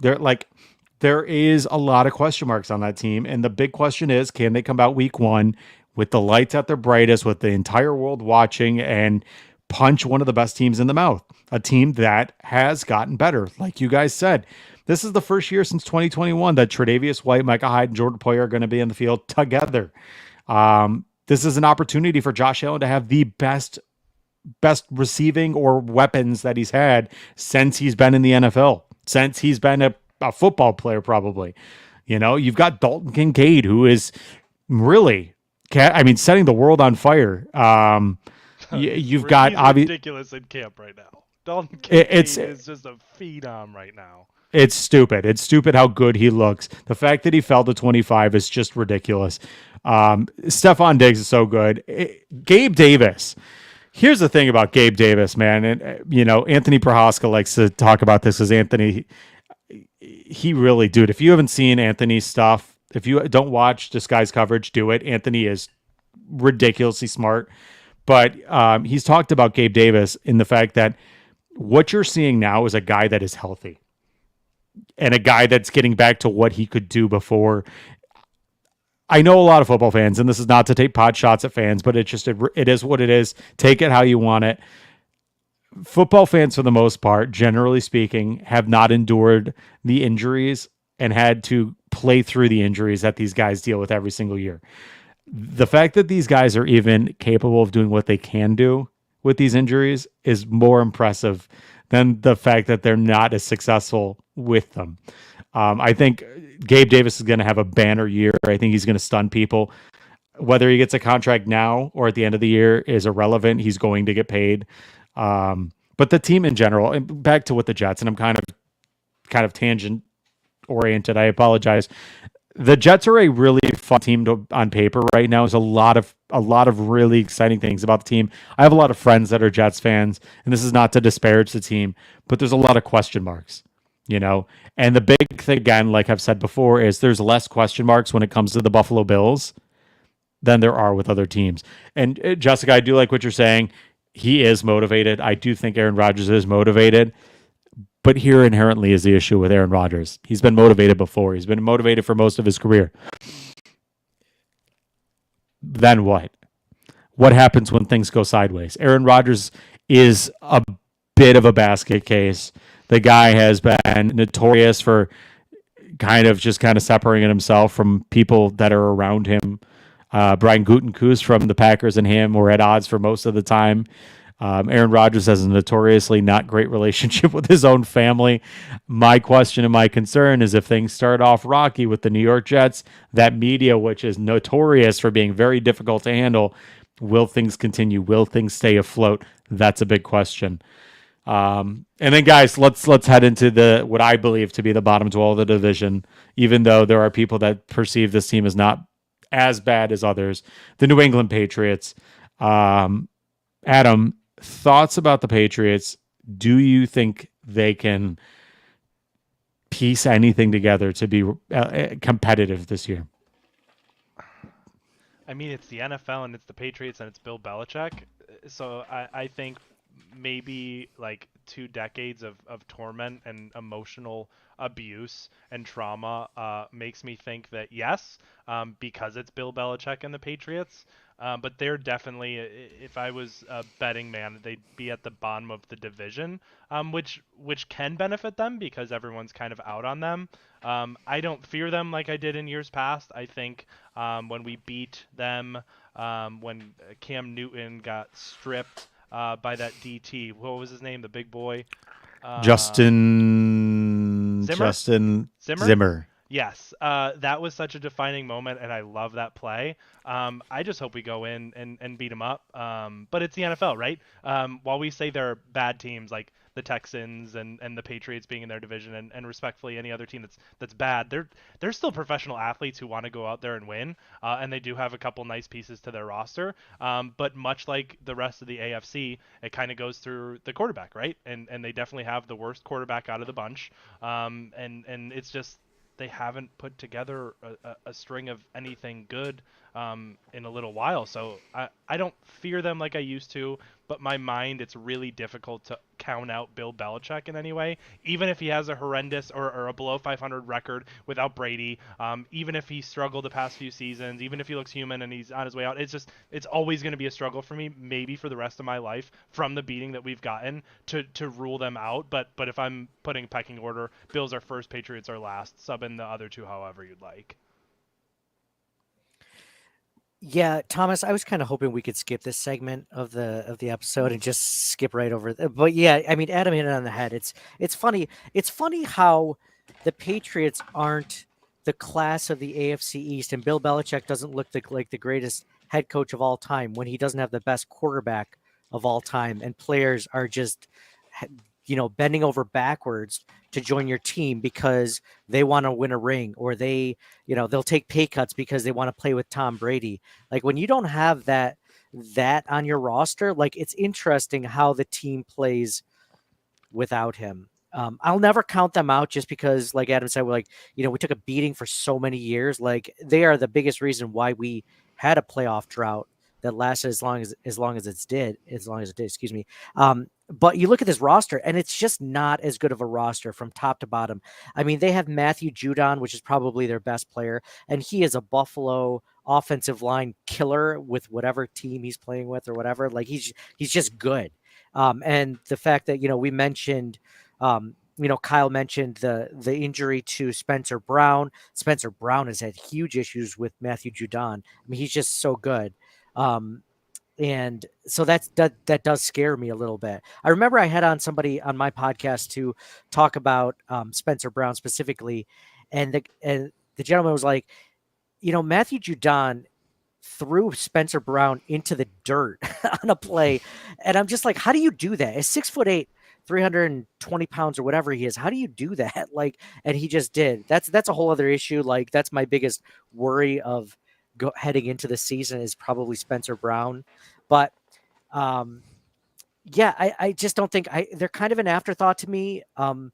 There is a lot of question marks on that team, and the big question is, can they come out week 1 with the lights at their brightest, with the entire world watching, and punch one of the best teams in the mouth? A team that has gotten better. Like you guys said, this is the first year since 2021 that Tre'Davious White, Micah Hyde, and Jordan Poyer are going to be in the field together. This is an opportunity for Josh Allen to have the best receiving or weapons that he's had since he's been in the NFL, since he's been a football player, probably. You've got Dalton Kincaid, who is really, setting the world on fire. You've got ridiculous in camp right now. Dalton Kincaid is just a phenom right now. It's stupid. It's stupid how good he looks. The fact that he fell to 25 is just ridiculous. Stephon Diggs is so good. Gabe Davis. Here's the thing about Gabe Davis, man. And Anthony Prohaska likes to talk about this as Anthony. He really, dude, if you haven't seen Anthony's stuff, if you don't watch this guy's coverage, do it. Anthony is ridiculously smart. But he's talked about Gabe Davis in the fact that what you're seeing now is a guy that is healthy and a guy that's getting back to what he could do before. I know a lot of football fans, and this is not to take pot shots at fans, but it is what it is. Take it how you want it. Football fans, for the most part, generally speaking, have not endured the injuries and had to play through the injuries that these guys deal with every single year. The fact that these guys are even capable of doing what they can do with these injuries is more impressive than the fact that they're not as successful with them. I think Gabe Davis is going to have a banner year. I think he's going to stun people. Whether he gets a contract now or at the end of the year is irrelevant. He's going to get paid. But the team in general, and back to what the Jets, and I'm kind of tangent oriented. I apologize. The Jets are a really fun team on paper right now. There's a lot of really exciting things about the team. I have a lot of friends that are Jets fans, and this is not to disparage the team, but there's a lot of question marks, And the big thing, again, like I've said before, is there's less question marks when it comes to the Buffalo Bills than there are with other teams. And Jessica, I do like what you're saying. He is motivated. I do think Aaron Rodgers is motivated. But here inherently is the issue with Aaron Rodgers. He's been motivated before. He's been motivated for most of his career. Then what? What happens when things go sideways? Aaron Rodgers is a bit of a basket case. The guy has been notorious for kind of separating himself from people that are around him. Brian Gutekunst from the Packers and him were at odds for most of the time. Aaron Rodgers has a notoriously not great relationship with his own family. My question and my concern is if things start off rocky with the New York Jets, that media, which is notorious for being very difficult to handle, will things continue? Will things stay afloat? That's a big question. And then, guys, let's head into what I believe to be the bottom 12 of the division, even though there are people that perceive this team as not as bad as others. The New England Patriots. Adam, thoughts about the Patriots? Do you think they can piece anything together to be competitive this year? I mean, it's the NFL and it's the Patriots and it's Bill Belichick. So I think maybe like 2 decades of torment and emotional abuse and trauma makes me think that yes, because it's Bill Belichick and the Patriots. But they're definitely, if I was a betting man, they'd be at the bottom of the division, which can benefit them because everyone's kind of out on them. I don't fear them like I did in years past. I think when we beat them, when Cam Newton got stripped by that DT. What was his name? The big boy. Justin Zimmer? Zimmer. Yes, that was such a defining moment, and I love that play. I just hope we go in and beat them up. But it's the NFL, right? While we say they're bad teams, like the Texans and the Patriots being in their division, and respectfully any other team that's bad, they're still professional athletes who want to go out there and win, and they do have a couple nice pieces to their roster. But much like the rest of the AFC, it kind of goes through the quarterback, right? And they definitely have the worst quarterback out of the bunch. And it's just they haven't put together a string of anything good in a little while. So I don't fear them like I used to, but my mind, it's really difficult to count out Bill Belichick in any way, even if he has a horrendous or a below 500 record without Brady, even if he struggled the past few seasons, even if he looks human and he's on his way out. It's always going to be a struggle for me, maybe for the rest of my life, from the beating that we've gotten to rule them out. But if I'm putting pecking order, Bills are first, Patriots are last, sub in the other two however you'd like. Yeah, Thomas, I was kind of hoping we could skip this segment of the episode and just skip right over. But yeah, I mean, Adam hit it on the head. It's funny. It's funny how the Patriots aren't the class of the AFC East, and Bill Belichick doesn't look like the greatest head coach of all time when he doesn't have the best quarterback of all time, and players are just bending over backwards to join your team because they want to win a ring, or they'll take pay cuts because they want to play with Tom Brady. Like when you don't have that on your roster, like it's interesting how the team plays without him. I'll never count them out just because, like Adam said, we took a beating for so many years. Like they are the biggest reason why we had a playoff drought that lasted as long as it did. Excuse me. But you look at this roster, and it's just not as good of a roster from top to bottom. I mean, they have Matthew Judon, which is probably their best player, and he is a Buffalo offensive line killer with whatever team he's playing with or whatever. Like he's just good. And the fact that we mentioned, Kyle mentioned the injury to Spencer Brown. Spencer Brown has had huge issues with Matthew Judon. I mean, he's just so good. And so that does scare me a little bit. I remember I had on somebody on my podcast to talk about Spencer Brown specifically, and the gentleman was like, Matthew Judon threw Spencer Brown into the dirt on a play, and I'm just like, how do you do that? At 6'8", 320 pounds or whatever he is, how do you do that? Like, and he just did. That's a whole other issue. Like that's my biggest worry of heading into the season is probably Spencer Brown. But yeah, I just don't think they're kind of an afterthought to me. I'm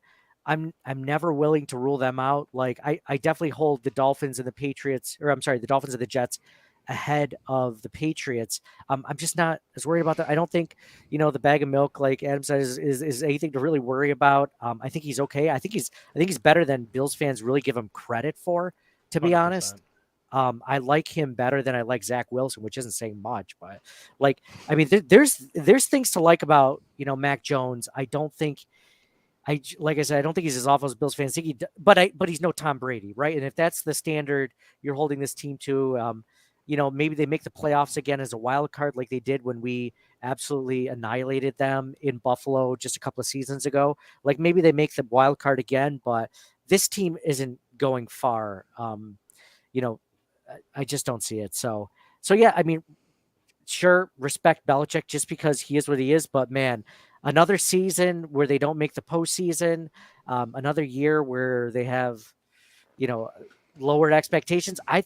never willing to rule them out. Like I definitely hold the Dolphins and the Patriots, or I'm sorry, the Dolphins and the Jets ahead of the Patriots. I'm just not as worried about that. I don't think, the bag of milk, like Adam says, is anything to really worry about. I think he's okay. I think he's better than Bills fans really give him credit for, to be 100%. honest. I like him better than I like Zach Wilson, which isn't saying much, but like, I mean, there's things to like about, Mac Jones. I don't think, like I said, I don't think he's as awful as Bills fans think but he's no Tom Brady, right? And if that's the standard you're holding this team to, maybe they make the playoffs again as a wild card, like they did when we absolutely annihilated them in Buffalo just a couple of seasons ago. Like maybe they make the wild card again, but this team isn't going far. I just don't see it. So yeah, I mean, sure, respect Belichick just because he is what he is, but man, another season where they don't make the postseason, another year where they have, lowered expectations. I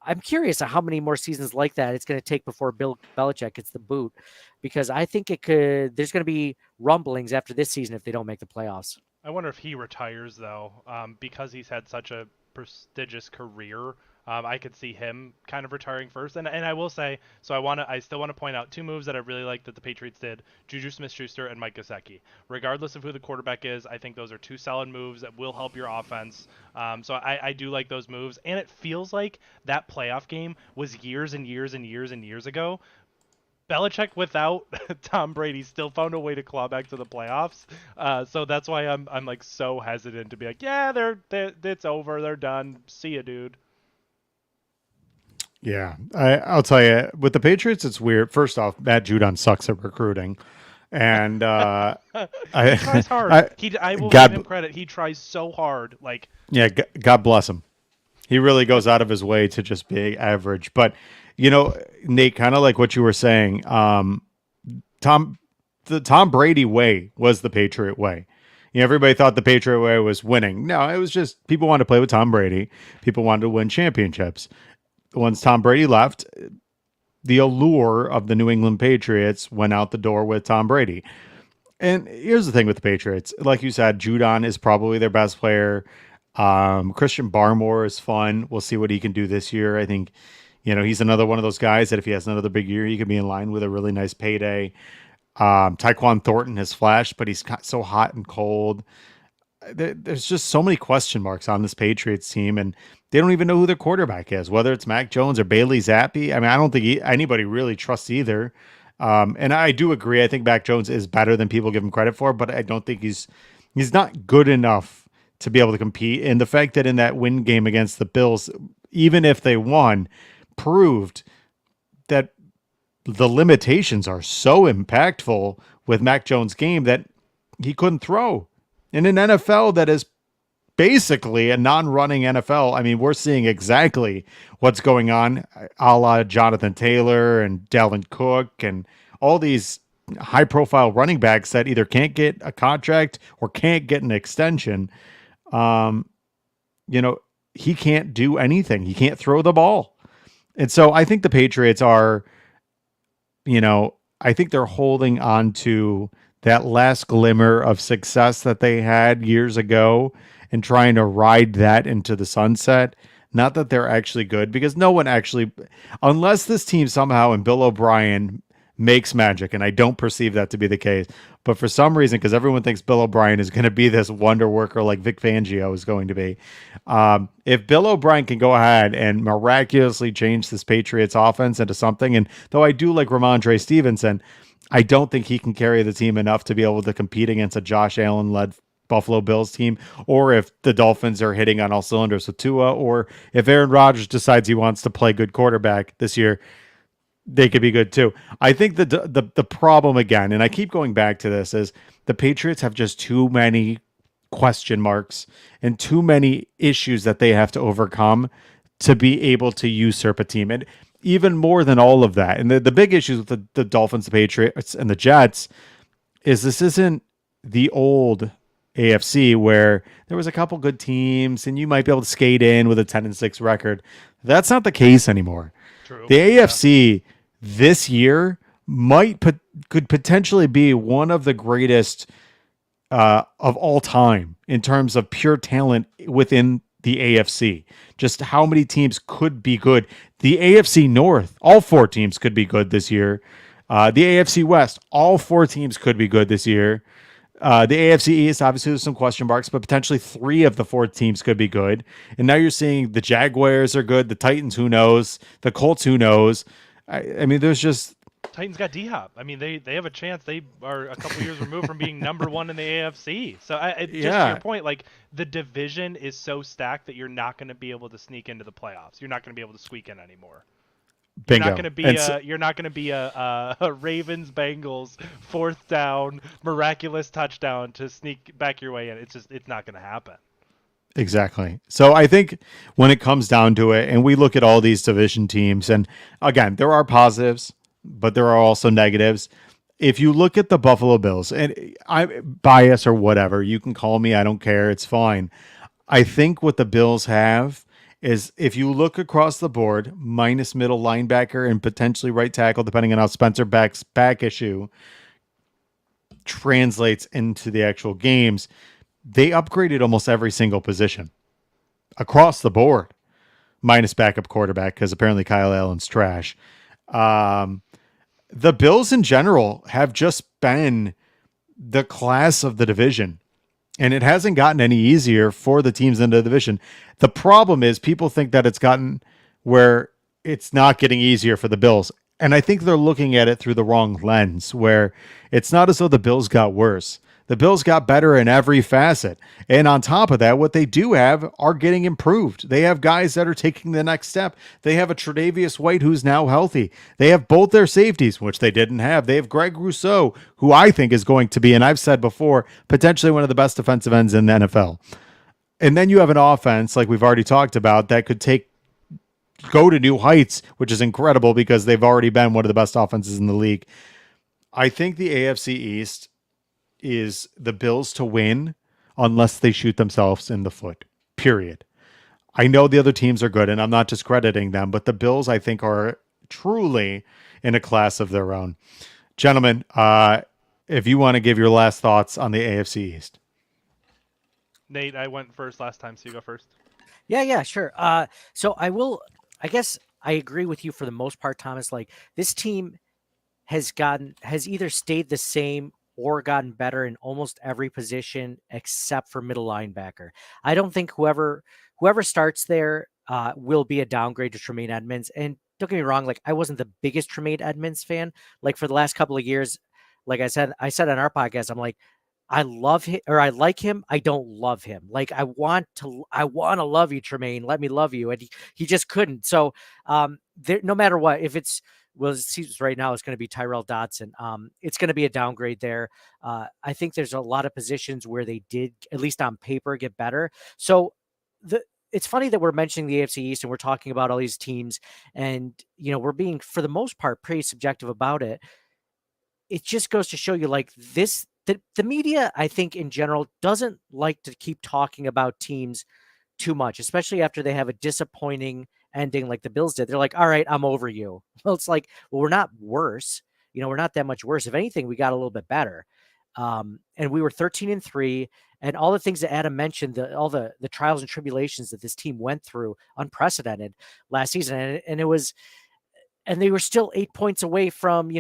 I'm curious how many more seasons like that it's going to take before Bill Belichick gets the boot, because I think there's going to be rumblings after this season if they don't make the playoffs. I wonder if he retires though, because he's had such a prestigious career. I could see him kind of retiring first, and I will say, so I still want to point out two moves that I really like that the Patriots did: Juju Smith-Schuster and Mike Gesicki. Regardless of who the quarterback is, I think those are two solid moves that will help your offense. So I do like those moves, and it feels like that playoff game was years and years and years and years ago. Belichick without Tom Brady still found a way to claw back to the playoffs. So that's why I'm like so hesitant to be like, yeah, it's over, they're done. See ya, dude. Yeah, I'll tell you, with the Patriots, it's weird. First off, Matt Judon sucks at recruiting, and he tries hard. I will give him credit. He tries so hard. Like, yeah, God bless him. He really goes out of his way to just be average. But Nate, kind of like what you were saying, the Tom Brady way was the Patriot way. Everybody thought the Patriot way was winning. No, it was just people wanted to play with Tom Brady. People wanted to win championships. Once Tom Brady left, the allure of the New England Patriots went out the door with Tom Brady. And here's the thing with the Patriots. Like you said, Judon is probably their best player. Christian Barmore is fun. We'll see what he can do this year. I think, he's another one of those guys that if he has another big year, he could be in line with a really nice payday. Tyquan Thornton has flashed, but he's so hot and cold. There's just so many question marks on this Patriots team, and they don't even know who their quarterback is, whether it's Mac Jones or Bailey Zappi. I mean, I don't think anybody really trusts either. And I do agree. I think Mac Jones is better than people give him credit for, but I don't think he's not good enough to be able to compete. And the fact that in that win game against the Bills, even if they won, proved that the limitations are so impactful with Mac Jones' game that he couldn't throw. In an NFL that is basically a non-running NFL, I mean, we're seeing exactly what's going on, a la Jonathan Taylor and Dalvin Cook and all these high-profile running backs that either can't get a contract or can't get an extension. He can't do anything. He can't throw the ball. And so I think the Patriots are, I think they're holding on to that last glimmer of success that they had years ago and trying to ride that into the sunset. Not that they're actually good, because no one actually, unless this team somehow and Bill O'Brien makes magic, and I don't perceive that to be the case, but for some reason, because everyone thinks Bill O'Brien is going to be this wonder worker like Vic Fangio is going to be. If Bill O'Brien can go ahead and miraculously change this Patriots offense into something, and though I do like Ramondre Stevenson, I don't think he can carry the team enough to be able to compete against a Josh Allen-led Buffalo Bills team, or if the Dolphins are hitting on all cylinders with Tua, or if Aaron Rodgers decides he wants to play good quarterback this year, they could be good too. I think the problem again, and I keep going back to this, is the Patriots have just too many question marks and too many issues that they have to overcome to be able to usurp a team. And even more than all of that, and the big issues with the Dolphins, the Patriots, and the Jets is this isn't the old AFC where there was a couple good teams and you might be able to skate in with a 10-6 record. That's not the case anymore. True. The AFC this year could potentially be one of the greatest of all time in terms of pure talent within the AFC. Just how many teams could be good. The AFC North, all 4 teams could be good this year. The AFC West, all 4 teams could be good this year. The AFC East, obviously there's some question marks, but potentially 3 of the 4 teams could be good. And now you're seeing the Jaguars are good, the Titans, who knows, the Colts, who knows. I mean, there's just... Titans got D-Hop. I mean, they have a chance. They are a couple years removed from being number 1 in the AFC. So just to your point, like, the division is so stacked that you're not going to be able to sneak into the playoffs. You're not going to be able to squeak in anymore. Bingo. You're not going to be a Ravens Bengals 4th down miraculous touchdown to sneak back your way in. It's not going to happen. Exactly. So I think when it comes down to it, and we look at all these division teams, and again, there are positives, but there are also negatives. If you look at the Buffalo Bills, and I bias or whatever, you can call me, I don't care, it's fine. I think what the Bills have is if you look across the board, minus middle linebacker and potentially right tackle, depending on how Spencer Beck's back issue translates into the actual games, they upgraded almost every single position across the board, minus backup quarterback, because apparently Kyle Allen's trash. The Bills in general have just been the class of the division, and it hasn't gotten any easier for the teams in the division. The problem is people think that it's gotten where it's not getting easier for the Bills. And I think they're looking at it through the wrong lens, where it's not as though the Bills got worse. The Bills got better in every facet. And on top of that, what they do have are getting improved. They have guys that are taking the next step. They have a Tre'Davious White who's now healthy. They have both their safeties, which they didn't have. They have Greg Rousseau, who I think is going to be, and I've said before, potentially one of the best defensive ends in the NFL. And then you have an offense, like we've already talked about, that could go to new heights, which is incredible because they've already been one of the best offenses in the league. I think the AFC East is the Bills to win unless they shoot themselves in the foot, period. I know the other teams are good, and I'm not discrediting them, but the Bills, I think, are truly in a class of their own. Gentlemen, if you want to give your last thoughts on the AFC East. Nate, I went first last time, so you go first. Yeah, sure. So I guess I agree with you for the most part, Thomas. Like, this team has either stayed the same or gotten better in almost every position except for middle linebacker. I don't think whoever starts there will be a downgrade to Tremaine Edmunds. And don't get me wrong, like, I wasn't the biggest Tremaine Edmunds fan. Like, for the last couple of years, like I said on our podcast, I'm like, I love him, or I like him. I don't love him. Like, I want to love you, Tremaine. Let me love you. And he just couldn't. So no matter what, if it seems right now it's going to be Tyrell Dodson. It's going to be a downgrade there. I think there's a lot of positions where they did, at least on paper, get better. So it's funny that we're mentioning the AFC East and we're talking about all these teams, and we're being, for the most part, pretty subjective about it. It just goes to show you, like, this. The media, I think, in general, doesn't like to keep talking about teams too much, especially after they have a disappointing ending like the Bills did. They're like, all right, I'm over you. Well, it's like, well, we're not worse. We're not that much worse. If anything, we got a little bit better. And we were 13-3, and all the things that Adam mentioned, all the trials and tribulations that this team went through, unprecedented last season. And they were still 8 points away from,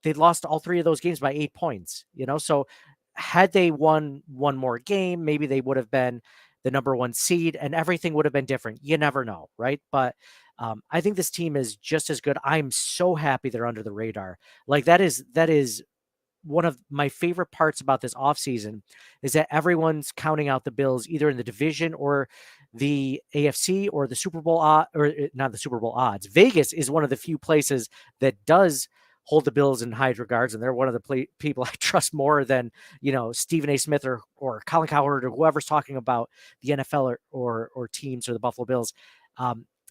they'd lost all three of those games by 8 points, so had they won one more game, maybe they would have been the number one seed and everything would have been different. You never know. Right. But I think this team is just as good. I'm so happy they're under the radar. Like, that is one of my favorite parts about this offseason, is that everyone's counting out the Bills either in the division or the AFC or the Super Bowl or not the Super Bowl odds. Vegas is one of the few places that does hold the Bills in high regards, and they're one of the people I trust more than Stephen A. Smith or Colin Cowherd or whoever's talking about the NFL or teams or the Buffalo Bills.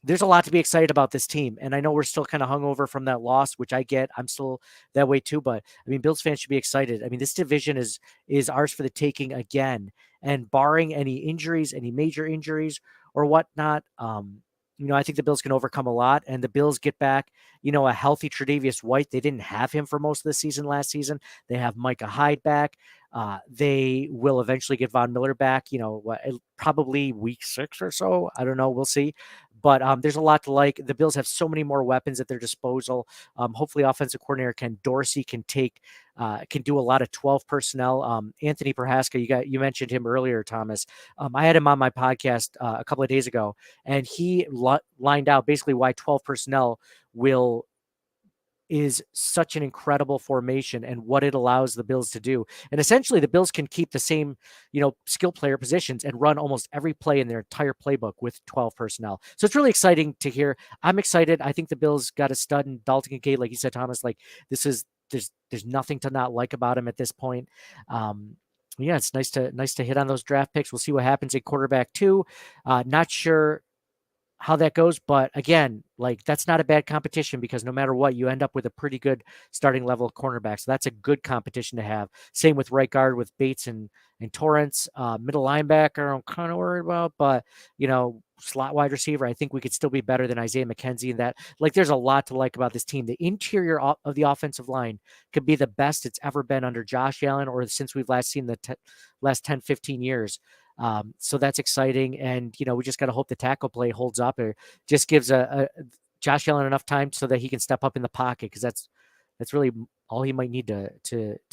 There's a lot to be excited about this team, and I know we're still kind of hungover from that loss, which I get. I'm still that way too, but I mean, Bills fans should be excited. I mean, this division is ours for the taking again, and barring any injuries, any major injuries or whatnot, I think the Bills can overcome a lot, and the Bills get back, a healthy Tre'Davious White. They didn't have him for most of the season last season. They have Micah Hyde back. They will eventually get Von Miller back, probably week 6 or so. I don't know. We'll see. But there's a lot to like. The Bills have so many more weapons at their disposal. Hopefully offensive coordinator Ken Dorsey can do a lot of 12 personnel. Anthony Prohaska, you mentioned him earlier, Thomas. I had him on my podcast a couple of days ago, and he lined out basically why 12 personnel is such an incredible formation and what it allows the Bills to do. And essentially the Bills can keep the same, skill player positions and run almost every play in their entire playbook with 12 personnel. So it's really exciting to hear. I'm excited. I think the Bills got a stud in Dalton Kincaid. Like you said, Thomas, like, there's nothing to not like about him at this point. Yeah, it's nice to hit on those draft picks. We'll see what happens at quarterback too. Not sure how that goes. But again, like that's not a bad competition because no matter what, you end up with a pretty good starting level cornerback. So that's a good competition to have. Same with right guard with Bates and Torrance. Middle linebacker, I'm kind of worried about, but slot wide receiver, I think we could still be better than Isaiah McKenzie in that. Like, there's a lot to like about this team. The interior of the offensive line could be the best it's ever been under Josh Allen or since we've last seen the last 10, 15 years. So that's exciting. And, we just got to hope the tackle play holds up or just gives a Josh Allen enough time so that he can step up in the pocket. Cause that's really all he might need to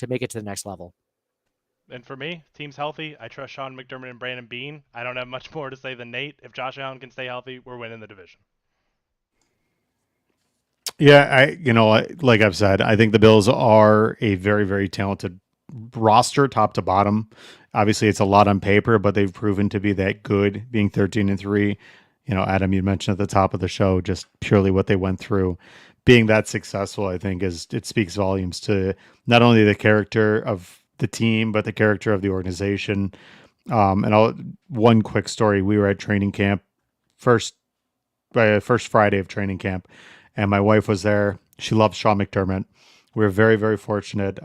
make it to the next level. And for me, team's healthy. I trust Sean McDermott and Brandon Beane. I don't have much more to say than Nate. If Josh Allen can stay healthy, we're winning the division. Yeah, like I've said, I think the Bills are a very, very talented roster, top to bottom. Obviously, it's a lot on paper, but they've proven to be that good, being 13-3. Adam, you mentioned at the top of the show just purely what they went through. Being that successful, I think, it speaks volumes to not only the character of the team, but the character of the organization. One quick story: we were at training camp, first Friday of training camp, and my wife was there. She loves Sean McDermott. We were very, very fortunate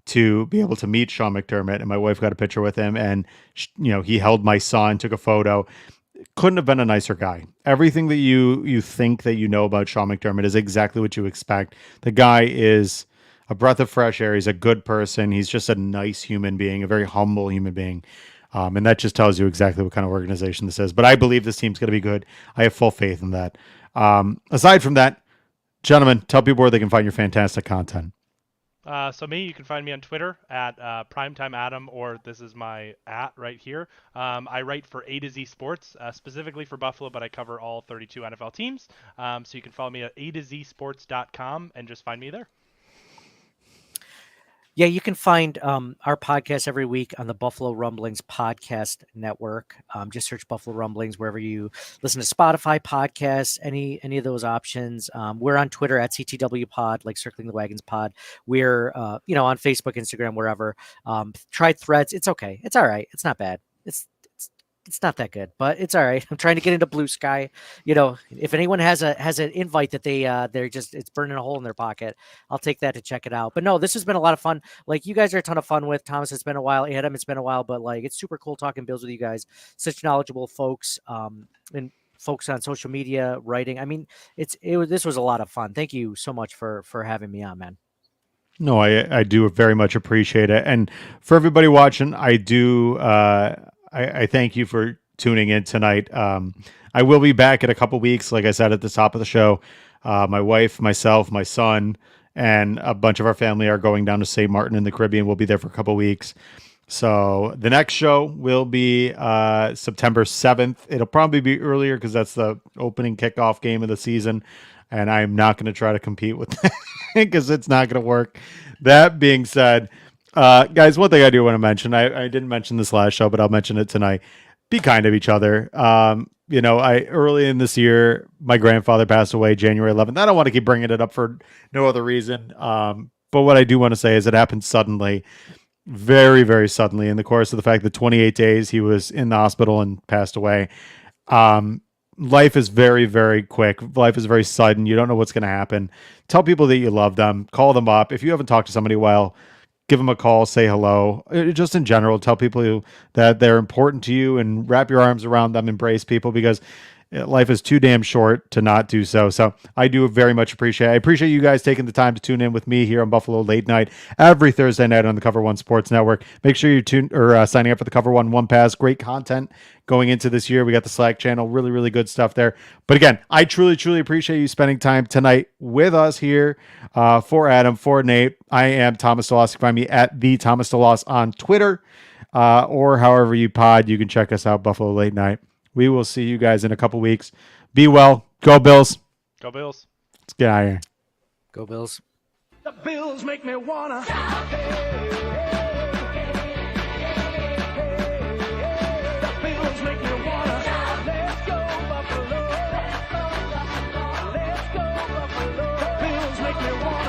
to be able to meet Sean McDermott, and my wife got a picture with him, and he held my son, took a photo. Couldn't have been a nicer guy. Everything that you think that about Sean McDermott is exactly what you expect. The guy is a breath of fresh air. He's a good person. He's just a nice human being, a very humble human being. And that just tells you exactly what kind of organization this is. But I believe this team's going to be good. I have full faith in that. Aside from that, gentlemen, tell people where they can find your fantastic content. So you can find me on Twitter at PrimetimeAdam, or this is my @ right here. I write for A to Z Sports, specifically for Buffalo, but I cover all 32 NFL teams. So you can follow me at atozsports.com and just find me there. Yeah, you can find our podcast every week on the Buffalo Rumblings Podcast Network. Just search Buffalo Rumblings wherever you listen to Spotify podcasts, any of those options. We're on Twitter at CTW Pod, like Circling the Wagons Pod. We're on Facebook, Instagram, wherever. Try Threads. It's okay. It's all right. It's not bad. It's not that good, but it's all right. I'm trying to get into Blue Sky. If anyone has an invite that it's burning a hole in their pocket, I'll take that to check it out. But no, this has been a lot of fun. Like, you guys are a ton of fun with Thomas. It's been a while. Adam, it's been a while, but like, it's super cool talking Bills with you guys. Such knowledgeable folks, and folks on social media, writing. I mean, this was a lot of fun. Thank you so much for having me on, man. No, I do very much appreciate it. And for everybody watching, I do, I thank you for tuning in tonight. I will be back in a couple weeks. Like I said at the top of the show, my wife, myself, my son, and a bunch of our family are going down to St. Martin in the Caribbean. We'll be there for a couple weeks. So the next show will be September 7th. It'll probably be earlier because that's the opening kickoff game of the season. And I'm not going to try to compete with that because it's not going to work. That being said, guys, one thing I do want to mention, I didn't mention this last show, but I'll mention it tonight. Be kind to each other. Early in this year, my grandfather passed away January 11th. I don't want to keep bringing it up for no other reason. But what I do want to say is it happened suddenly, very, very suddenly, in the course of the fact that 28 days he was in the hospital and passed away. Life is very, very quick. Life is very sudden. You don't know what's going to happen. Tell people that you love them. Call them up. If you haven't talked to somebody in a while, give them a call, say hello. Just in general, tell people that they're important to you and wrap your arms around them, embrace people, because life is too damn short to not do so. So I do very much appreciate it. I appreciate you guys taking the time to tune in with me here on Buffalo Late Night every Thursday night on the Cover One Sports Network. Make sure you're signing up for the Cover One Pass. Great content going into this year. We got the Slack channel, really, really good stuff there. But again, I truly, truly appreciate you spending time tonight with us here. For Adam, for Nate, I am Thomas DeLoss. You can find me at the Thomas DeLoss on Twitter, or however you pod. You can check us out, Buffalo Late Night. We will see you guys in a couple weeks. Be well. Go Bills. Go Bills. Let's get out of here. Go Bills. The Bills make me wanna. The Bills make me wanna. Let's go Buffalo. Let's go Buffalo. The Bills make me wanna.